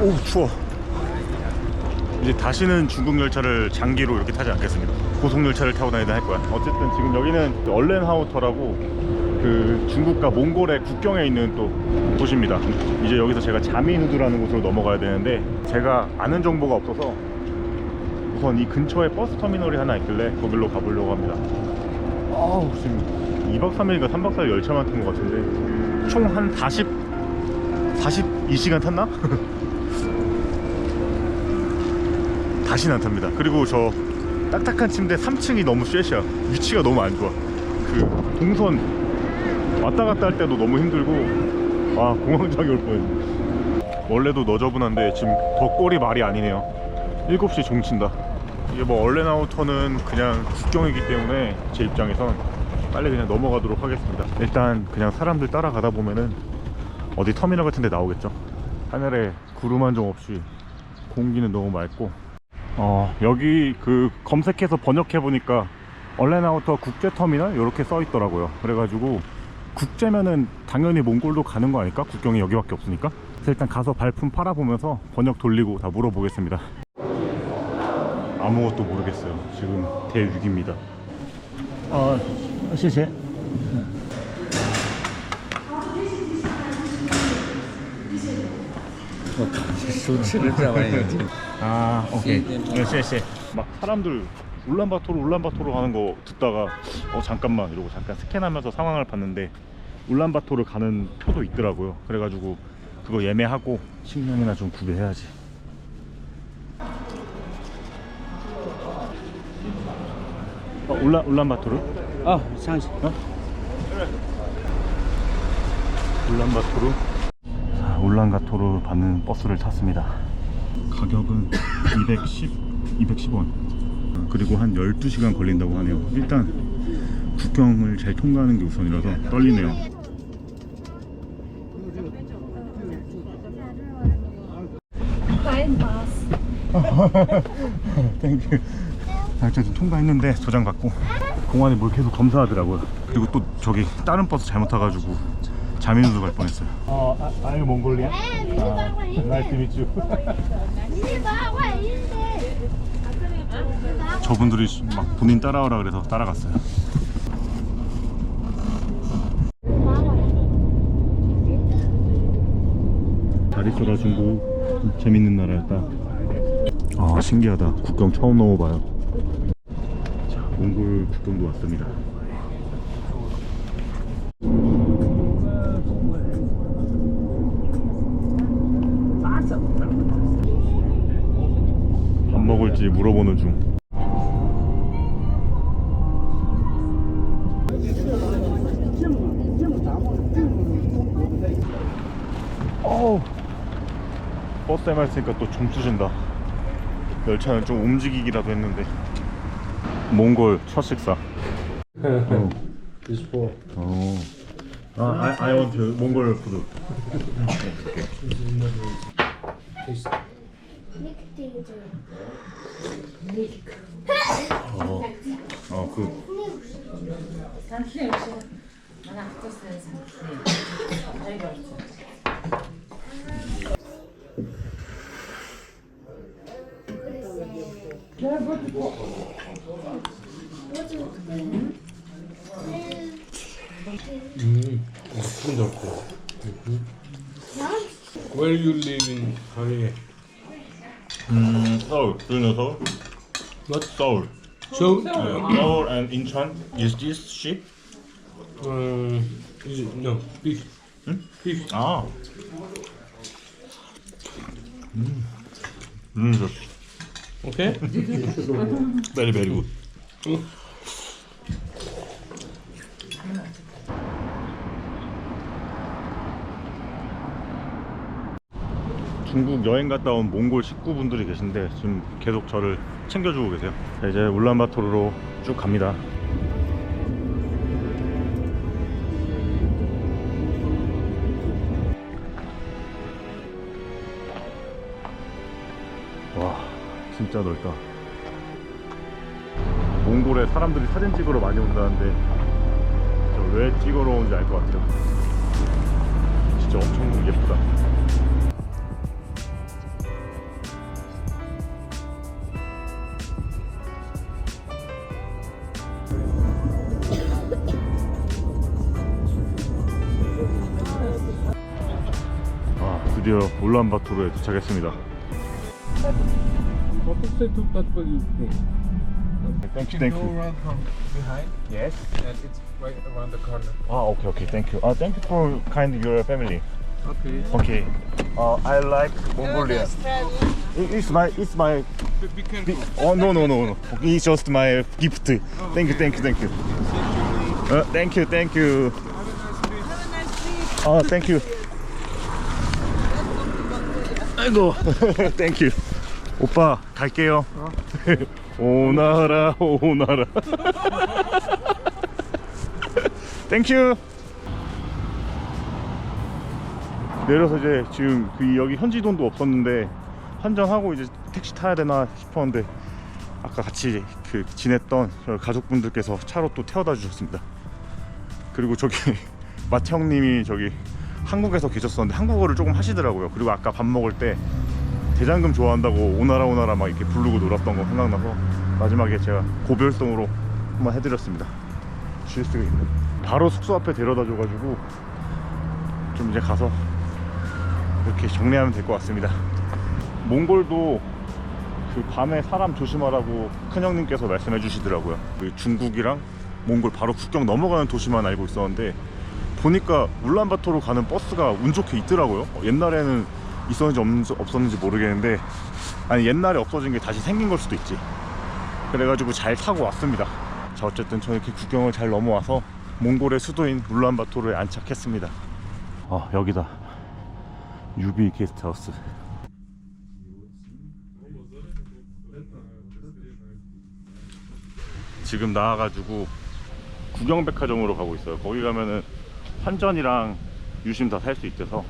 오 추워. 이제 다시는 중국 열차를 장기로 이렇게 타지 않겠습니다. 고속 열차를 타고 다니다 할 거야. 어쨌든 지금 여기는 얼렌하우터라고 그 중국과 몽골의 국경에 있는 또 곳입니다. 이제 여기서 제가 자미누드라는 곳으로 넘어가야 되는데 제가 아는 정보가 없어서 우선 이 근처에 버스 터미널이 하나 있길래 거길로 가보려고 합니다. 지금 2박 3일인가 3박 4일 열차만 탄 것 같은데 총 한 42시간 탔나? 다시는 안 탑니다. 그리고 저 딱딱한 침대 3층이 너무 쉐시야. 위치가 너무 안 좋아. 그 동선 왔다 갔다 할 때도 너무 힘들고 공황장애 올 뻔했네. 원래도 너저분한데 지금 더 꼴이 말이 아니네요. 7시 종친다. 이게 뭐 얼렌하우터는 그냥 국경이기 때문에 제 입장에선 빨리 그냥 넘어가도록 하겠습니다. 일단 그냥 사람들 따라가다 보면은 어디 터미널 같은 데 나오겠죠. 하늘에 구름 한 점 없이 공기는 너무 맑고 여기 그 검색해서 번역해 보니까 얼렌하우터 국제터미널 이렇게 써 있더라고요. 그래가지고 국제면은 당연히 몽골도 가는 거 아닐까? 국경이 여기밖에 없으니까. 그래서 일단 가서 발품 팔아보면서 번역 돌리고 다 물어보겠습니다. 아무것도 모르겠어요. 지금 대위기입니다. 谢谢. 오케이. 네, 막 사람들 울란바토르 가는 거 듣다가 잠깐만 이러고 잠깐 스캔하면서 상황을 봤는데 울란바토르 가는 표도 있더라고요. 그래가지고 그거 예매하고 식량이나 좀 구비해야지. 울란바토르? 상시. 울란바토르. 자, 울란바토르 받는 버스를 탔습니다. 가격은 210원. 그리고 한 12시간 걸린다고 하네요. 일단 국경을 잘 통과하는 게 우선이라서 떨리네요. 땡큐. 좀 통과했는데 도장 받고 공안에 뭘 계속 검사하더라고요. 그리고 또 저기 다른 버스 잘못 타가지고 자미누드 갈 뻔했어요. Are you Mongolian? Nice to meet you. 저분들이 막 본인 따라오라 그래서 따라갔어요. 잘 있어라 중국. 재밌는 나라였다. 신기하다. 국경 처음 넘어봐요. 자, 몽골 국경도 왔습니다. 밥 먹을지 물어보는 중. 버스 MR 쓰니까 또 점수 준다. 열차는 좀 움직이기라도 했는데. 몽골 첫 식사. This for. I want 몽골 푸드. Where you live in Korea? 서울. Do you know Seoul? What? Seoul. So, Seoul and Incheon. Is this ship? is it no beef? Beef. Okay. Very very good. 중국 여행 갔다 온 몽골 식구분들이 계신데 지금 계속 저를 챙겨주고 계세요. 자, 이제 울란바토르로 쭉 갑니다. 와, 진짜 넓다. 몽골에 사람들이 사진 찍으러 많이 온다는데 저 왜 찍으러 오는지 알 것 같아요. 진짜 엄청 예쁘다. 드디어 울란바토르에 도착했습니다. What is the top that will you think? Thank you, You thank go you. around from behind Yes. and it's right around the corner. Okay, okay, thank you. Thank you for kind your family. Okay. Okay. I like Mongolia. It's my Be careful. Oh no. It's just my gift. Thank you. Thank you. Have a nice trip. Thank you. 아이고. Thank you. 오빠 갈게요. 오나라. Thank you. 내려서 이제 지금 여기 현지 돈도 없었는데 환전하고 이제 택시 타야 되나 싶었는데 아까 같이 지냈던 가족분들께서 차로 또 태워다 주셨습니다. 그리고 저기 마태 형님이 저기 한국에서 계셨었는데 한국어를 조금 하시더라고요. 그리고 아까 밥 먹을 때 대장금 좋아한다고 오나라 막 이렇게 부르고 놀았던 거 생각나서 마지막에 제가 고별송으로 한번 해드렸습니다. GS가 있네. 바로 숙소 앞에 데려다 줘가지고 좀 이제 가서 이렇게 정리하면 될 것 같습니다. 몽골도 그 밤에 사람 조심하라고 큰형님께서 말씀해 주시더라고요. 그 중국이랑 몽골 바로 국경 넘어가는 도시만 알고 있었는데 보니까 울란바토르 가는 버스가 운 좋게 있더라고요. 옛날에는 있었는지 없었는지 모르겠는데 아니 옛날에 없어진 게 다시 생긴 걸 수도 있지. 그래가지고 잘 타고 왔습니다. 자, 어쨌든 저는 이렇게 국경을 잘 넘어와서 몽골의 수도인 울란바토르에 안착했습니다. 여기다 유비 게스트하우스. 지금 나와가지고 구경백화점으로 가고 있어요. 거기 가면은 환전이랑 유심 다 살 수 있대서.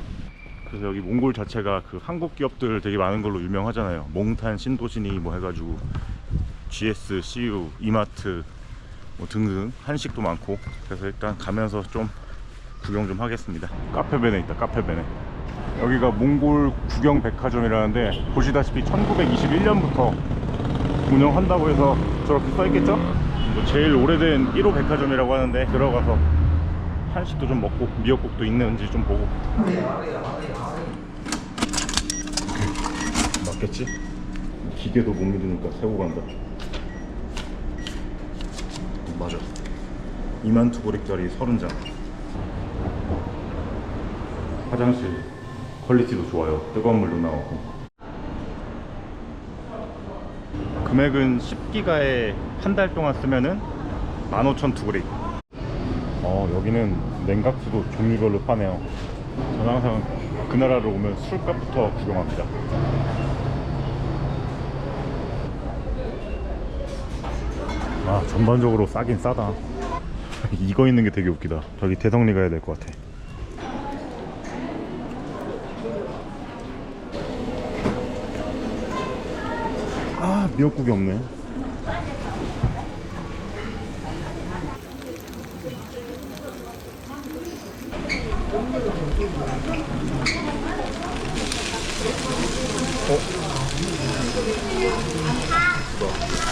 그래서 여기 몽골 자체가 그 한국 기업들 되게 많은 걸로 유명하잖아요. 몽탄, 신도시니 뭐 해가지고 GS, CU, 이마트 뭐 등등 한식도 많고. 그래서 일단 가면서 좀 구경 좀 하겠습니다. 카페베네 있다. 카페베네. 여기가 몽골 구경백화점이라는데 보시다시피 1921년부터 운영한다고 해서 저렇게 써있겠죠? 뭐 제일 오래된 1호 백화점이라고 하는데 들어가서 한식도 좀 먹고 미역국도 있는지 좀 보고. 맞겠지? 기계도 못 믿으니까 세고 간다. 맞아. 22,900짜리 30장. 화장실 퀄리티도 좋아요. 뜨거운 물도 나오고. 금액은 10기가에 한 달 동안 쓰면은 15,200. 여기는 냉각수도 종류별로 파네요. 저는 항상 그 나라로 오면 술값부터 구경합니다. 전반적으로 싸긴 싸다. 이거 있는 게 되게 웃기다. 저기 대성리 가야 될 것 같아. 미역국이 없네.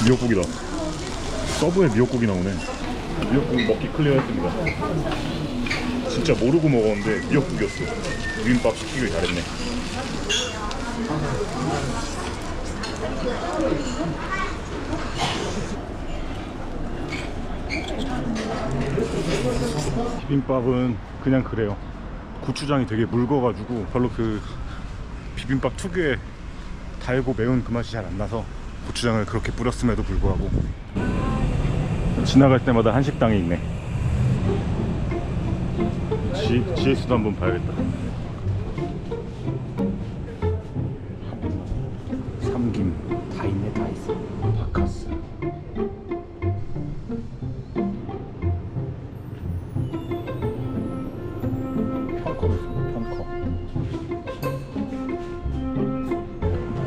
미역국이다. 서브에 미역국이 나오네. 미역국 먹기 클리어했습니다. 진짜 모르고 먹었는데 미역국이었어. 비빔밥 시키길 잘했네. 비빔밥은 그냥 그래요. 고추장이 되게 묽어가지고 별로 그 비빔밥 특유의 달고 매운 그 맛이 잘 안 나서 고추장을 그렇게 뿌렸음에도 불구하고. 지나갈 때마다 한식당이 있네. GS도 한번 봐야겠다. 삼김 다 있네. 다 있어. 바카스. 편커도 있습니다. 편커.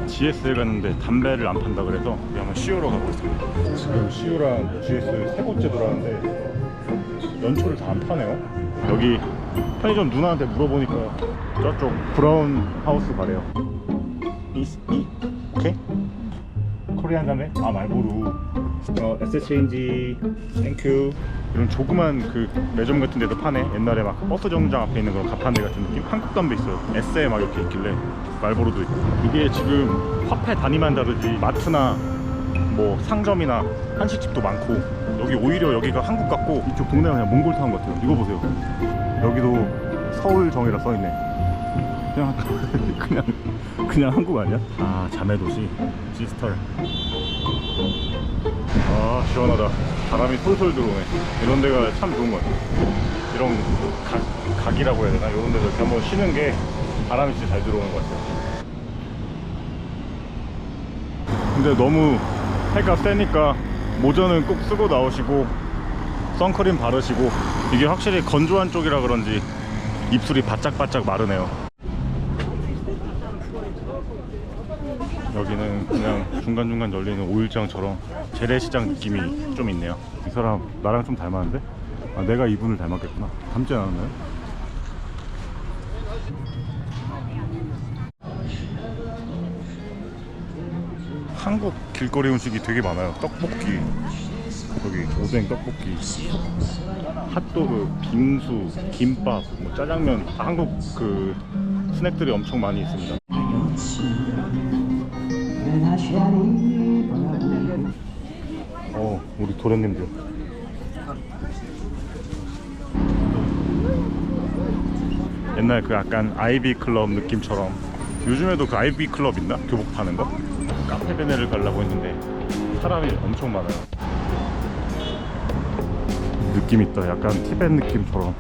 GS에 갔는데 담배를 안 판다 그래서 우리 한번 CU로 가고 있습니다. 지금 CU랑 GS 세 곳째 돌아가는데 연초를 다 안 파네요. 여기 편의점 누나한테 물어보니까 저쪽 브라운 하우스 가래요. 오케이? 코리안 담배? 말보루 에세체인지 땡큐. 이런 조그만 그 매점 같은 데도 파네. 옛날에 막 버스 정류장 앞에 있는 그런 가판대 같은 느낌? 한국 담배 있어요. 에세에 막 이렇게 있길래. 말보로도 있고. 이게 지금 화폐 단위만 다르지 마트나 뭐 상점이나 한식집도 많고, 여기 오히려 여기가 한국 같고 이쪽 동네가 그냥 몽골타운 같아요. 이거 보세요. 여기도 서울정이라 써있네. 그냥 한국 아니야? 아, 자매도시 시스털. 아, 시원하다. 바람이 솔솔 들어오네. 이런 데가 참 좋은 것 같아요. 이런 각이라고 해야 되나? 이런 데서 이렇게 한번 쉬는 게 바람이 진짜 잘 들어오는 것 같아요. 근데 너무 해가 세니까 모자는 꼭 쓰고 나오시고 선크림 바르시고. 이게 확실히 건조한 쪽이라 그런지 입술이 바짝바짝 마르네요. 여기는 그냥 중간중간 열리는 오일장처럼 재래시장 느낌이 좀 있네요. 이 사람 나랑 좀 닮았는데? 아, 내가 이분을 닮았겠구나. 닮지 않았나요? 한국 길거리 음식이 되게 많아요. 떡볶이, 여기 오뎅 떡볶이, 핫도그, 빙수, 김밥, 뭐 짜장면, 한국 그 스낵들이 엄청 많이 있습니다. 우리 도련님들. 옛날 그 약간 아이비 클럽 느낌처럼. 요즘에도 그 아이비 클럽 있나? 교복 파는 거? 카페 베네를 가려고 했는데 사람이 엄청 많아요. 느낌 있다. 약간 티벳 느낌처럼.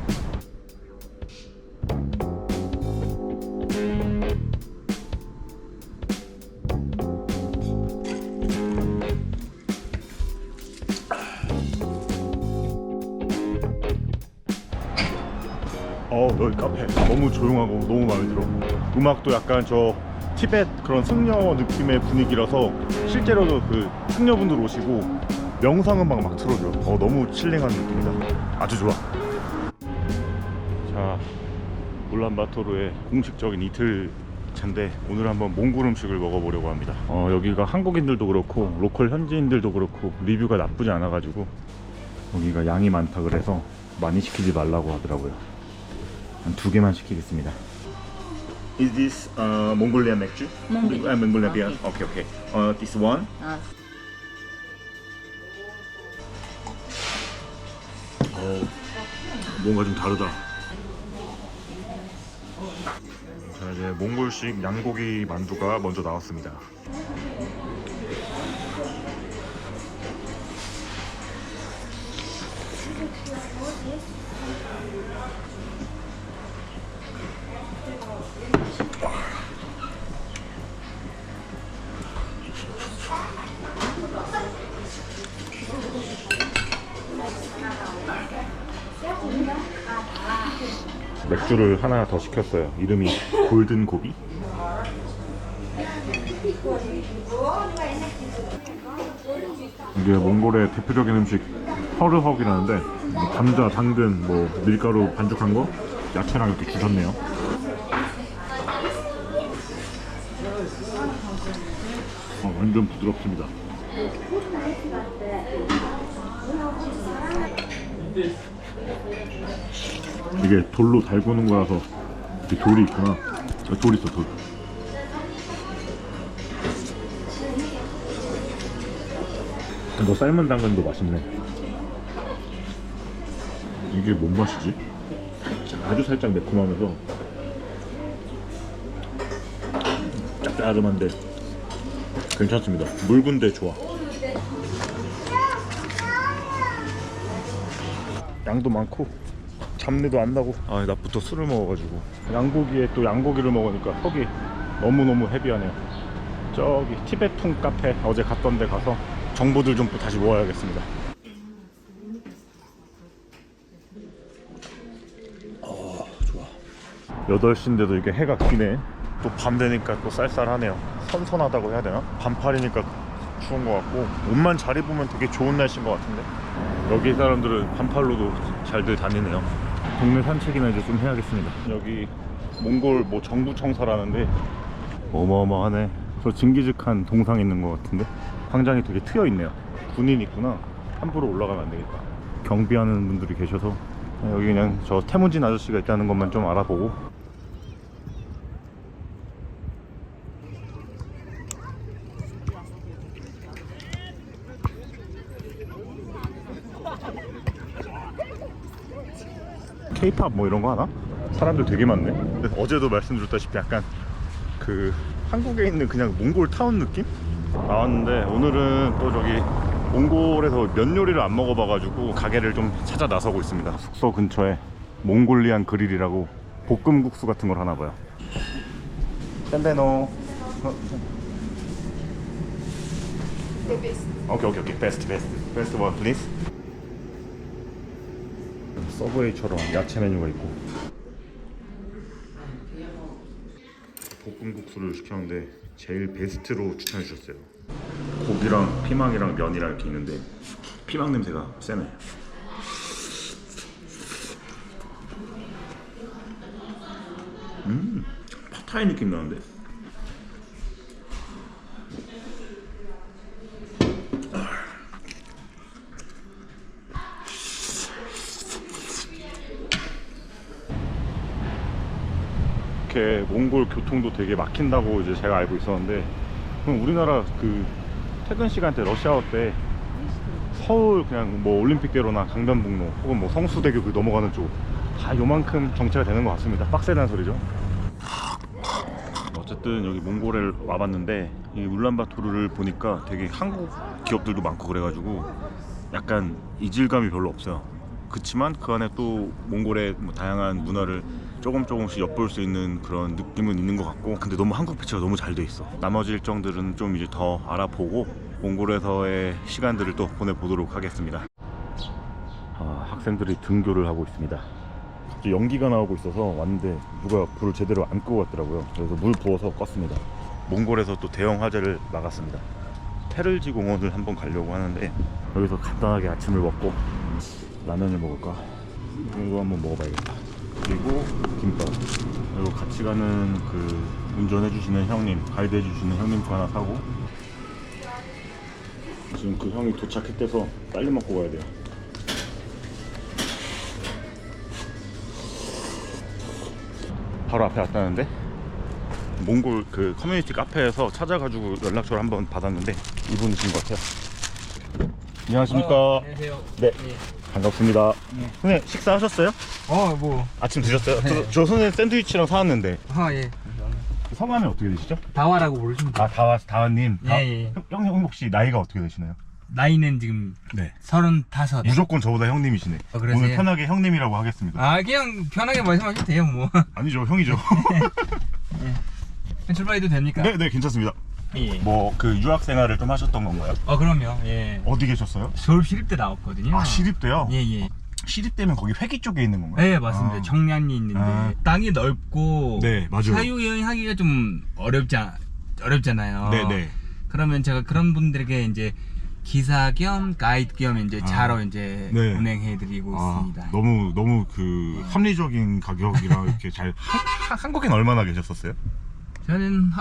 여기 카페 너무 조용하고 너무 마음에 들어. 음악도 약간 저 티벳 그런 승려 느낌의 분위기라서 실제로도 그 승려분들 오시고 명상음악 막 틀어줘. 너무 칠링한 느낌이다. 아주 좋아. 자, 울란바토르의 공식적인 이틀 차인데 오늘 한번 몽골 음식을 먹어보려고 합니다. 여기가 한국인들도 그렇고 로컬 현지인들도 그렇고 리뷰가 나쁘지 않아가지고, 여기가 양이 많다 그래서 많이 시키지 말라고 하더라고요. 한 2개만 시키겠습니다. Is this Mongolian 맥주? Mongolian. Mongolian beer. Okay. This one. 뭔가 좀 다르다. 자, 이제 몽골식 양고기 만두가 먼저 나왔습니다. 맥주를 하나 더 시켰어요. 이름이 골든 고비. 이게 몽골의 대표적인 음식 허르헉이라는데, 감자, 당근, 뭐 밀가루 반죽한 거 야채랑 이렇게 주셨네요. 완전 부드럽습니다. 이게 돌로 달구는 거라서 이렇게 돌이 있구나. 돌 있어, 돌. 뭐 삶은 당근도 맛있네. 이게 뭔 맛이지? 아주 살짝 매콤하면서 짭짤한데 괜찮습니다. 묽은데 좋아. 양도 많고 잡내도 안 나고. 낮부터 술을 먹어가지고 양고기에 또 양고기를 먹으니까 속이 너무너무 헤비하네요. 저기 티베퉁 카페 어제 갔던 데 가서 정보들 좀 또 다시 모아야겠습니다. 좋아. 8시인데도 이게 해가 기네. 또 밤 되니까 또 쌀쌀하네요. 선선하다고 해야 되나? 반팔이니까 추운 것 같고, 옷만 잘 입으면 되게 좋은 날씨인 것 같은데 여기 사람들은 반팔로도 잘들 다니네요. 동네 산책이나 이제 좀 해야겠습니다. 여기 몽골 뭐 정부청사라는데 어마어마하네. 저 징기즈칸 동상 있는 것 같은데 광장이 되게 트여 있네요. 군인 있구나. 함부로 올라가면 안 되겠다. 경비하는 분들이 계셔서 여기 그냥 저 태문진 아저씨가 있다는 것만 좀 알아보고. K-팝 뭐 이런 거 하나? 사람들 되게 많네. 근데 어제도 말씀드렸다시피 약간 그 한국에 있는 그냥 몽골 타운 느낌? 나왔는데 오늘은 또 저기 몽골에서 면 요리를 안 먹어봐가지고 가게를 좀 찾아 나서고 있습니다. 숙소 근처에 몽골리안 그릴이라고 볶음국수 같은 걸 하나 봐요. 샌베노. 오케이. 베스트 원 플리즈. 서브웨이처럼 야채 메뉴가 있고. 볶음국수를 시켰는데 제일 베스트로 추천해 주셨어요. 고기랑 피망이랑 면이랑 이렇게 있는데 피망 냄새가 세네. 팟타이 느낌 나는데. 이렇게 몽골 교통도 되게 막힌다고 이제 제가 알고 있었는데, 그럼 우리나라 그 퇴근 시간대 러시아워 때 서울 그냥 뭐 올림픽대로나 강변북로 혹은 뭐 성수대교 그 넘어가는 쪽 다 요만큼 정체가 되는 것 같습니다. 빡세다는 소리죠. 어쨌든 여기 몽골에 와봤는데 이 울란바토르를 보니까 되게 한국 기업들도 많고 그래가지고 약간 이질감이 별로 없어요. 그치만 그 안에 또 몽골의 뭐 다양한 문화를 조금씩 엿볼 수 있는 그런 느낌은 있는 것 같고, 근데 너무 한국 배치가 너무 잘 돼 있어. 나머지 일정들은 좀 이제 더 알아보고 몽골에서의 시간들을 또 보내보도록 하겠습니다. 학생들이 등교를 하고 있습니다. 갑자기 연기가 나오고 있어서 왔는데 누가 불을 제대로 안 끄고 왔더라고요. 그래서 물 부어서 껐습니다. 몽골에서 또 대형 화재를 막았습니다. 테를지 공원을 한번 가려고 하는데 여기서 간단하게 아침을 먹고 라면을 먹을까? 이거 한번 먹어봐야겠다. 그리고 김밥. 그리고 같이 가는 그 운전해주시는 형님, 가이드해주시는 형님 거 하나 사고. 지금 그 형이 도착했대서 빨리 먹고 가야 돼요. 바로 앞에 왔다는데 몽골 그 커뮤니티 카페에서 찾아가지고 연락처를 한번 받았는데 이분이신 것 같아요. 안녕하십니까? 안녕하세요. 네, 예. 반갑습니다. 네. 선생님 식사하셨어요? 뭐. 아침 드셨어요? 네. 저 선생님 샌드위치랑 사왔는데. 예. 성함이 어떻게 되시죠? 다와라고 부르시면 돼요. 다와님. 예. 형님 혹시 나이가 어떻게 되시나요? 나이는 지금 네. 35. 무조건 저보다 형님이시네. 그러세요? 오늘 편하게 형님이라고 하겠습니다. 그냥 편하게 말씀하셔도 돼요, 뭐. 아니죠, 형이죠. 출발해도 됩니까? 네, 괜찮습니다. 예. 뭐 그 유학 생활을 좀 하셨던 건가요? 그럼요. 예. 어디 계셨어요? 서울 시립대 나왔거든요. 시립대요? 예. 시립대면 거기 회기 쪽에 있는 건가요? 네, 맞습니다. 정량리 있는데 땅이 넓고 네, 맞아요. 사유 여행하기가 좀 어렵잖아요. 네. 그러면 제가 그런 분들에게 이제 기사 겸 가이드 겸 이제 자로 이제 네. 운행해드리고 있습니다. 너무 그 합리적인 가격이랑 이렇게 잘. 한국엔 얼마나 계셨었어요? 저는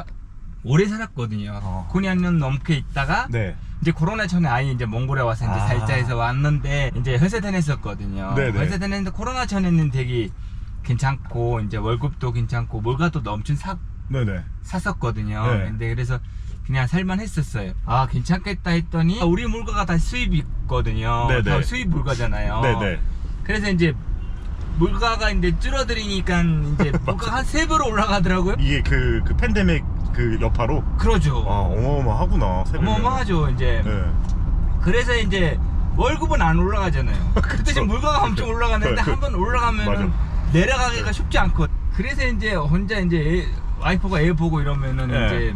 오래 살았거든요. 9년 넘게 있다가 네. 이제 코로나 전에 아예 이제 몽골에 와서 이제 살자해서 왔는데 이제 회사 다녔었거든요. 네네. 회사 다녔는데 코로나 전에는 되게 괜찮고 이제 월급도 괜찮고 물가도 엄청 네네. 샀었거든요. 네. 근데 그래서 그냥 살만 했었어요. 괜찮겠다 했더니 우리 물가가 다 수입이 있거든요. 네네. 다 수입 물가잖아요. 네네. 그래서 이제 물가가 이제 줄어들으니까 이제 물가가 한 3배로 올라가더라고요. 이게 그 팬데믹 그 여파로. 그러죠. 어마어마하구나. 어마어마하죠. 이제 네. 그래서 이제 월급은 안 올라가잖아요. 그 대신 물가가 엄청 올라가는데 그- 한번 올라가면은 내려가기가 쉽지 않고. 그래서 이제 혼자 이제 와이프가 애 보고 이러면은 네. 이제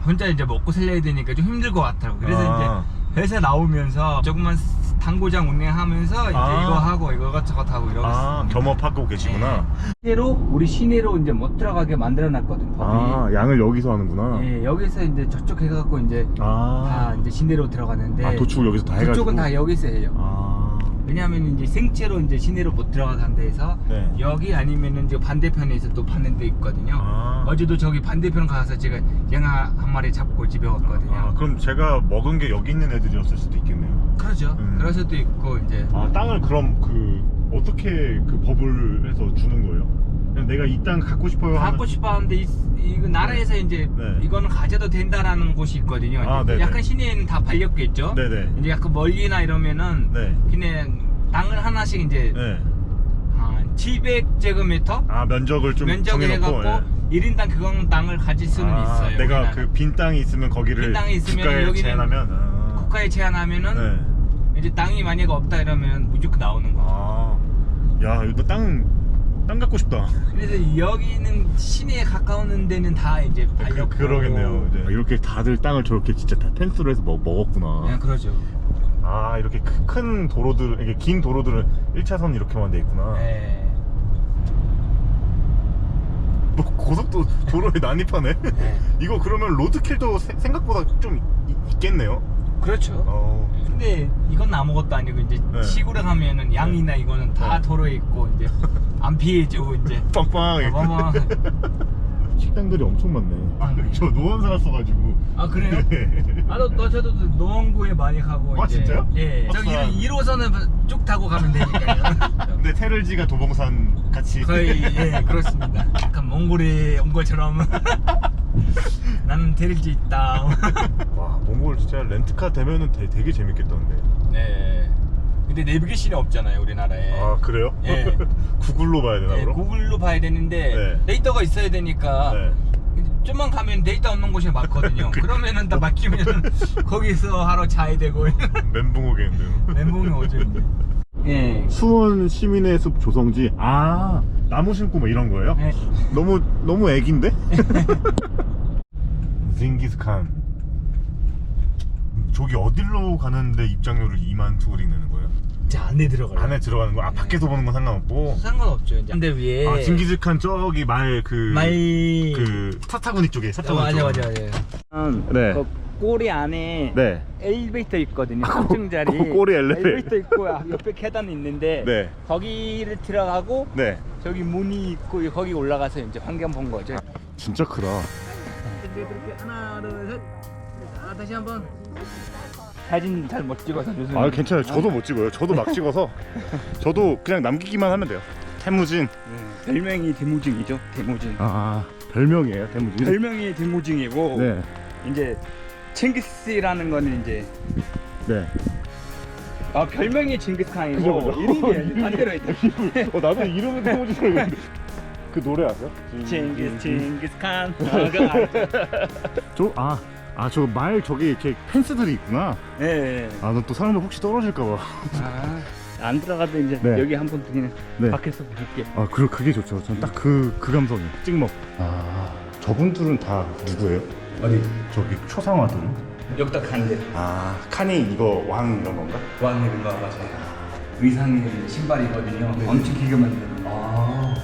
혼자 이제 먹고 살려야 되니까 좀 힘들 것 같더라고. 그래서 이제 회사 나오면서 조금만 당구장 운행하면서 이제 이거 하고 이것저것 하고 이러고 있습니다. 겸업하고 계시구나. 시내로 우리 시내로 이제 못 들어가게 만들어놨거든 법이. 양을 여기서 하는구나. 예, 여기서 이제 저쪽 해갖고 이제 다 이제 시내로 들어가는데. 도축을 여기서 다 해가지고. 그쪽은 다 여기서 해요. 왜냐하면 이제 생채로 이제 시내로 못 들어가는 데에서 네. 여기 아니면은 이제 반대편에서 또 파는 데 있거든요. 어제도 저기 반대편 가서 제가 양아 한 마리 잡고 집에 왔거든요. 그럼 제가 먹은 게 여기 있는 애들이었을 수도 있겠네요. 그러죠. 그럴 수도 있고 이제 아 땅을 그럼 그 어떻게 그 법을 해서 주는 거예요? 그냥 내가 이 땅 갖고 싶어요 하면 갖고 싶어 하는데 이거 나라에서 이제 네. 이거는 가져도 된다라는 곳이 있거든요. 아, 이제 네네. 약간 시내에는 다 발렸겠죠. 네네. 이제 약간 멀리나 이러면은 네. 그냥 땅을 하나씩 이제 네. 한 700제곱미터 아 면적을 좀 면적을 정해놓고 해갖고 1인당 그건 땅을 가질 수는 있어요. 내가 우리나라는. 그 빈 땅이 있으면 거기를 빈 땅이 있으면 국가에 여기는 제한하면 국가에 제한하면은 네. 이제 땅이 만약에 없다 이러면 무조건 나오는 거죠. 야 이거 땅 갖고 싶다. 그래서 여기는 시내에 가까운 데는 다 이제 발렸고 그러겠네요. 이제. 이렇게 다들 땅을 저렇게 진짜 다 펜스로 해서 먹었구나. 네, 그러죠. 아 이렇게 큰 도로들, 이게 긴 도로들은 1차선 이렇게만 돼 있구나. 네. 뭐 고속도 도로에 난입하네. 네. 이거 그러면 로드킬도 생각보다 좀 있겠네요. 그렇죠. 근데 이건 아무것도 아니고 이제 네. 시골에 가면은 양이나 이거는 다 네. 도로에 있고 이제 안 피해주고 이제 빵빵. 어마어마. 식당들이 엄청 많네. 저 노원 살았어가지고. 아 그래요? 저도 노원구에 많이 가고 아, 이제 진짜요? 예. 저기 1호선을 쭉 타고 가면 되니까요. 근데 테를지가 도봉산 같이. 거의 예 그렇습니다. 약간 몽골에 온 것처럼 나는 데릴지 있다. 와 몽골 진짜 렌트카 되면은 되게 재밌겠던데. 네. 근데 내비게이션이 없잖아요 우리나라에. 아 그래요? 예. 구글로 봐야 되나 네, 그럼? 구글로 봐야 되는데 네. 데이터가 있어야 되니까 네. 좀만 가면 데이터 없는 곳이 많거든요. 그러면은 다 막히면 거기서 하루 자야 되고 멘붕 오겠는데요. 멘붕이 오죠 이제. 예. 수원 시민의 숲 조성지. 아 나무 심고 뭐 이런 거예요? 네. 너무 애기인데? 징기스칸. 저기 어디로 가는데 입장료를 2만 투구링 내는 거예요? 자 안에 들어가요. 안에 들어가는 거? 아 밖에서 보는 건 상관없고. 상관없죠. 이제. 근데 위에 아 징기스칸 저기 마이 사타구니 쪽에 사타구니 맞아. 네. 그 꼬리 안에 네. 엘리베이터 있거든요. 3층짜리. 꼬리 엘리베이터. 있고 옆에 계단 있는데 네. 거기를 들어가고 네. 저기 문이 있고 거기 올라가서 이제 환경 본 거죠. 진짜 크다. 이렇게 하나 둘 셋. 다시 한번. 사진 잘 못 찍어서 요즘. 아 괜찮아요. 저도 못 찍어요. 저도 막 찍어서 저도 그냥 남기기만 하면 돼요. 태무진. 별명이 대무징이죠. 대무징. 아 별명이에요 태무진. 별명이 대무징이고 네. 이제 칭기스라는 거는 이제 네. 별명이 징기스칸이고 그죠. 이름이 반대로 있다. 나도 이름은 태무진 알고 있는데 그 노래 아세요? 칭기스칸. 저 말 저기 이렇게 펜스들이 있구나. 네. 아 너 또 사람들 혹시 떨어질까봐. 안 들어가도 이제 네. 여기 한번 그냥 네. 밖에서 볼게. 아 그게 좋죠. 전 딱 그 감성이에요. 찍먹. 아 저분들은 다 누구예요? 어디? 저기 초상화들은? 역덕한데 아 칸이 이거 왕 이런 건가? 왕이는 거 맞아요. 의상이 신발이거든요. 엄청 기가 막히거든요.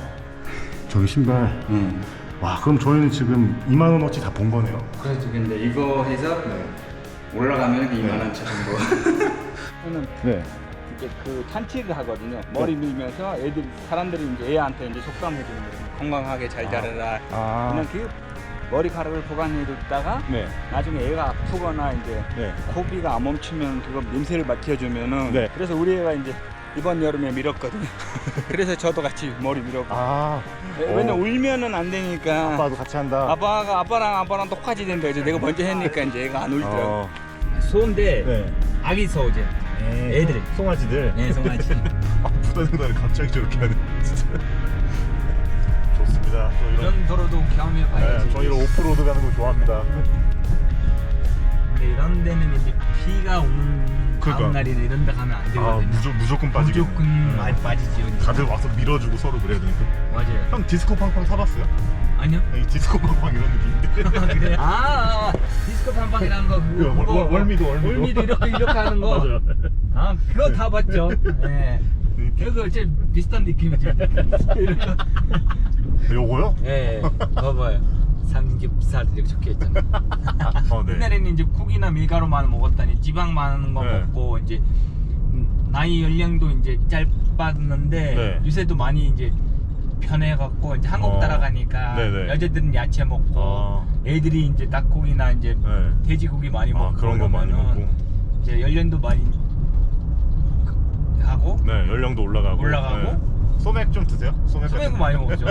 저기 신발. 와 그럼 저희는 지금 2만 원어치 다 본 거네요. 그렇죠. 근데 이거 해서 올라가면 2만 원 정도. 저는 네. 이제 그 잔치를 하거든요. 머리 밀면서 사람들이 이제 애한테 이제 속담해 주는 거예요. 건강하게 잘 자라라. 그냥 그 머리카락을 보관해 뒀다가 네. 나중에 애가 아프거나 이제 네. 코비가 안 멈추면 그거 냄새를 맡아주면은. 네. 그래서 우리 애가 이제 이번 여름에 밀었거든요. 그래서 저도 같이 머리 밀었고. 왜냐면 울면은 안 되니까. 아빠도 같이 한다. 아빠랑 똑같이 된다. 이제 내가 먼저 했니까 이제 애가 안 울더라고. 어. 소인데 네. 아기 소제. 애들이. 송아지들. 네, 송아지. 부다생다를 갑자기 저렇게 하네. 진짜. 좋습니다. 또 이런 도로도 경험해봐야지. 네, 저 이런 오프로드 가는 거 좋아합니다. 근데 이런 데는 이제 비가 오는 그러니까. 다음 날이나 이런 데 가면 안 되거든요. 무조건 빠지게. 무조건 많이 빠지지. 다들 와서 밀어주고 서로 그래야 되니까. 맞아요. 형 디스코 팡팡 타봤어요? 아니요. 이 디스코 팡팡 이런 느낌인데. 그래. 디스코 팡팡이라는 거 그거. 월미도 이렇게 하는 거. 맞아요. 그거 다 봤죠. 네. 그거 좀 비슷한 느낌이죠. 요거요? 네. 봐봐요. 삼겹살 이렇게 적혀있잖아. 네. 옛날에는 이제 국이나 밀가루만 먹었다니 지방 많은 거 네. 먹고 이제 나이 연령도 이제 짧았는데 네. 요새도 많이 이제 변해갖고 이제 한국 따라가니까 네네. 여자들은 야채 먹고 애들이 이제 닭고기나 이제 네. 돼지고기 많이 먹고 그런 거 많이 그러면은 먹고. 이제 연령도 많이 가고 네, 연령도 올라가고. 네. 소맥 좀 드세요? 소맥 소맥 많이 먹죠. 이제.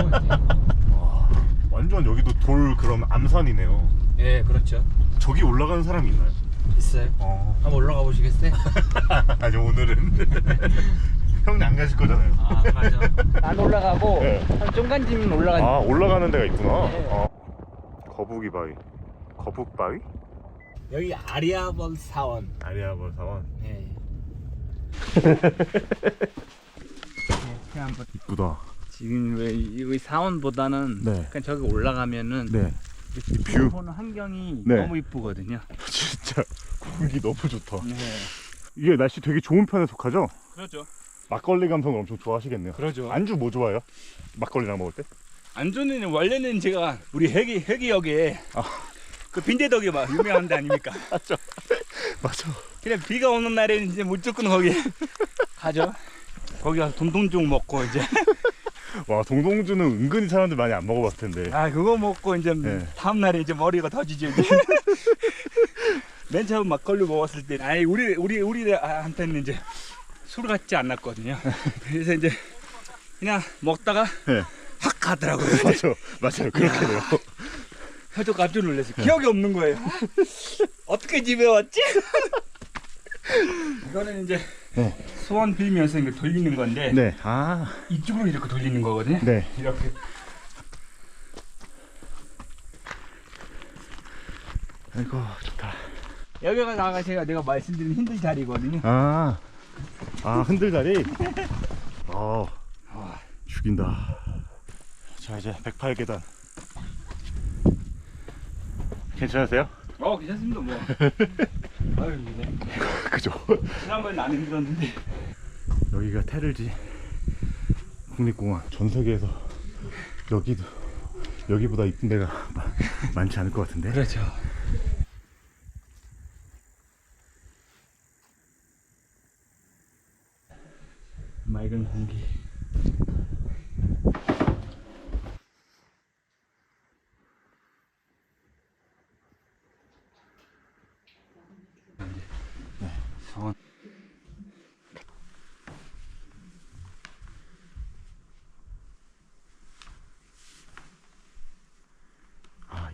와, 완전 여기도 돌 그럼 암산이네요. 예, 그렇죠. 저기 올라가는 사람이 있나요? 있어요. 한번 올라가 보시겠어요? 아니 오늘은 형님 안 가실 거잖아요. 아, 맞아. 안 올라가고 네. 한 중간쯤 올라가는. 아, 올라가는 데가 있구나. 네. 거북이 바위. 거북 바위? 여기 아리아벌 사원. 아리아벌 사원. 네. 한번 이쁘다. 지금 왜 여기 사원보다는 네. 약간 저기 올라가면은 네. 이 뷰. 보는 환경이 네. 너무 이쁘거든요. 진짜 공기 너무 좋다. 네. 이게 날씨 되게 좋은 편에 속하죠? 그렇죠. 막걸리 감성을 엄청 좋아하시겠네요. 그렇죠. 안주 뭐 좋아해요? 막걸리랑 먹을 때? 안주는 원래는 제가 우리 회기역에 그 빈대떡이 막 유명한 데 아닙니까? 맞죠. 맞아. 그냥 비가 오는 날에는 이제 무조건 거기 가죠. 거기 가서 돈동죽 먹고 이제 와, 동동주는 은근히 사람들 많이 안 먹어봤을 텐데. 그거 먹고 이제 네. 다음 날에 이제 머리가 터지죠. 이제. 맨 처음 막걸리 먹었을 때, 우리한테는 이제 술 같지 않았거든요. 그래서 이제 그냥 먹다가 네. 확 가더라고요. 맞아요. 그렇게 돼요. 저도 깜짝 놀랐어요. 기억이 없는 거예요. 어떻게 집에 왔지? 이거는 이제 네. 소원 빌면서 이거 돌리는 건데 네. 아. 이쪽으로 이렇게 돌리는 거거든요. 네. 이렇게. 아이고, 좋다. 여기가 나가 내가 말씀드린 힘든 자리거든요. 아, 흔들다리? 죽인다. 자, 이제 108계단. 괜찮으세요? 괜찮습니다 뭐. 아유 네. 그죠? 지난번엔 안 힘들었는데. 여기가 테를지 국립공원. 전 세계에서 여기보다 이쁜 데가 많지 않을 것 같은데. 그렇죠. 맑은 공기. 서원.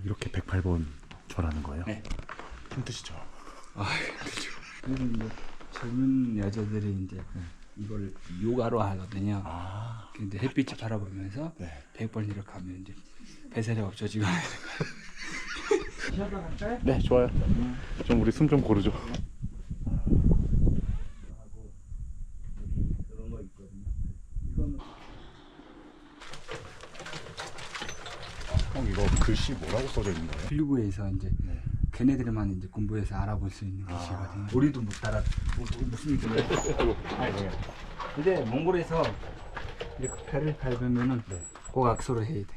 이렇게 108번 절하는 거예요? 네. 힘드시죠? 그렇죠. 뭐 젊은 여자들이 이제 이걸 요가로 하거든요. 근데 햇빛을 바라보면서 네. 100번 이렇게 하면 이제 배살이 없어지고. 쉬어가 갈까요? 네, 좋아요. 좀 우리 숨 좀 고르죠. 그런 거 있거든요. 이거는 형, 이거 글씨 뭐라고 써져 있는 거예요? 필리구에서 이제 네. 걔네들만 이제 공부해서 알아볼 수 있는 글씨거든요. 우리도 못 따라 무슨 얘기예요? 근데 몽골에서 이렇게 배를 밟으면은 꼭 악수를 해야 돼.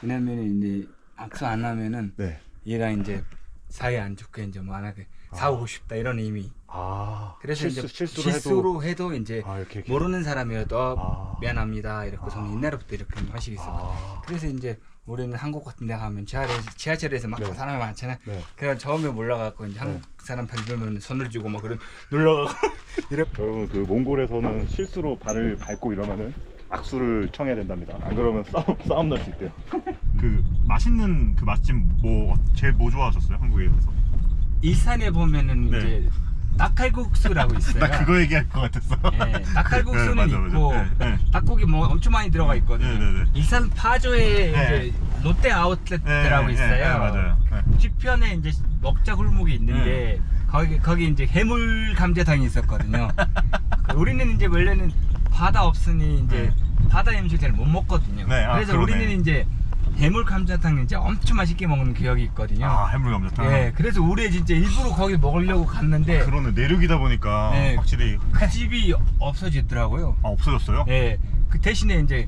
왜냐면은 이제 악수 안 하면은 네. 얘가 이제 사회 안 좋게 이제 뭐 안 하게 싸우고 싶다 이런 의미. 그래서 이제 실수로 해도 이제 이렇게. 모르는 사람이어도 미안합니다 이렇게 옛날부터 이렇게 하시고 있어. 그래서 이제 우리는 한국 같은 데 가면 지하철에서 막 네. 사람이 많잖아. 네. 그래서 처음에 몰라갖고 이제 한국 사람 밟으면 손을 쥐고 막 그런 눌러가고 여러분, 그 몽골에서는 실수로 발을 밟고 이러면은 악수를 청해야 된답니다. 안 그러면 싸움 날 수 있대요. 그 맛있는 그 맛집 제일 뭐 좋아하셨어요? 한국에서? 일산에 보면은 네. 이제 낙칼국수라고 있어요. 나 그거 얘기할 것 같았어. 네, 낙칼국수는 네, 맞아. 있고 네. 닭고기 뭐 엄청 많이 들어가 있거든요. 네. 일산 파주에 네. 이제 롯데 아웃렛이라고 네, 있어요. 네, 맞아요. 네. 뒤편에 이제 먹자 골목이 있는데 거기 이제 해물 감자탕이 있었거든요. 우리는 이제 원래는 바다 없으니 이제 바다 음식 잘 못 먹거든요. 네, 그래서 그러네. 우리는 이제 해물 감자탕 이제 엄청 맛있게 먹는 기억이 있거든요. 해물 감자탕. 예, 그래서 우리 진짜 일부러 거기 먹으려고 갔는데 그러네. 내륙이다 보니까 네. 확실히. 그 집이 없어지더라고요. 없어졌어요? 예, 그 대신에 이제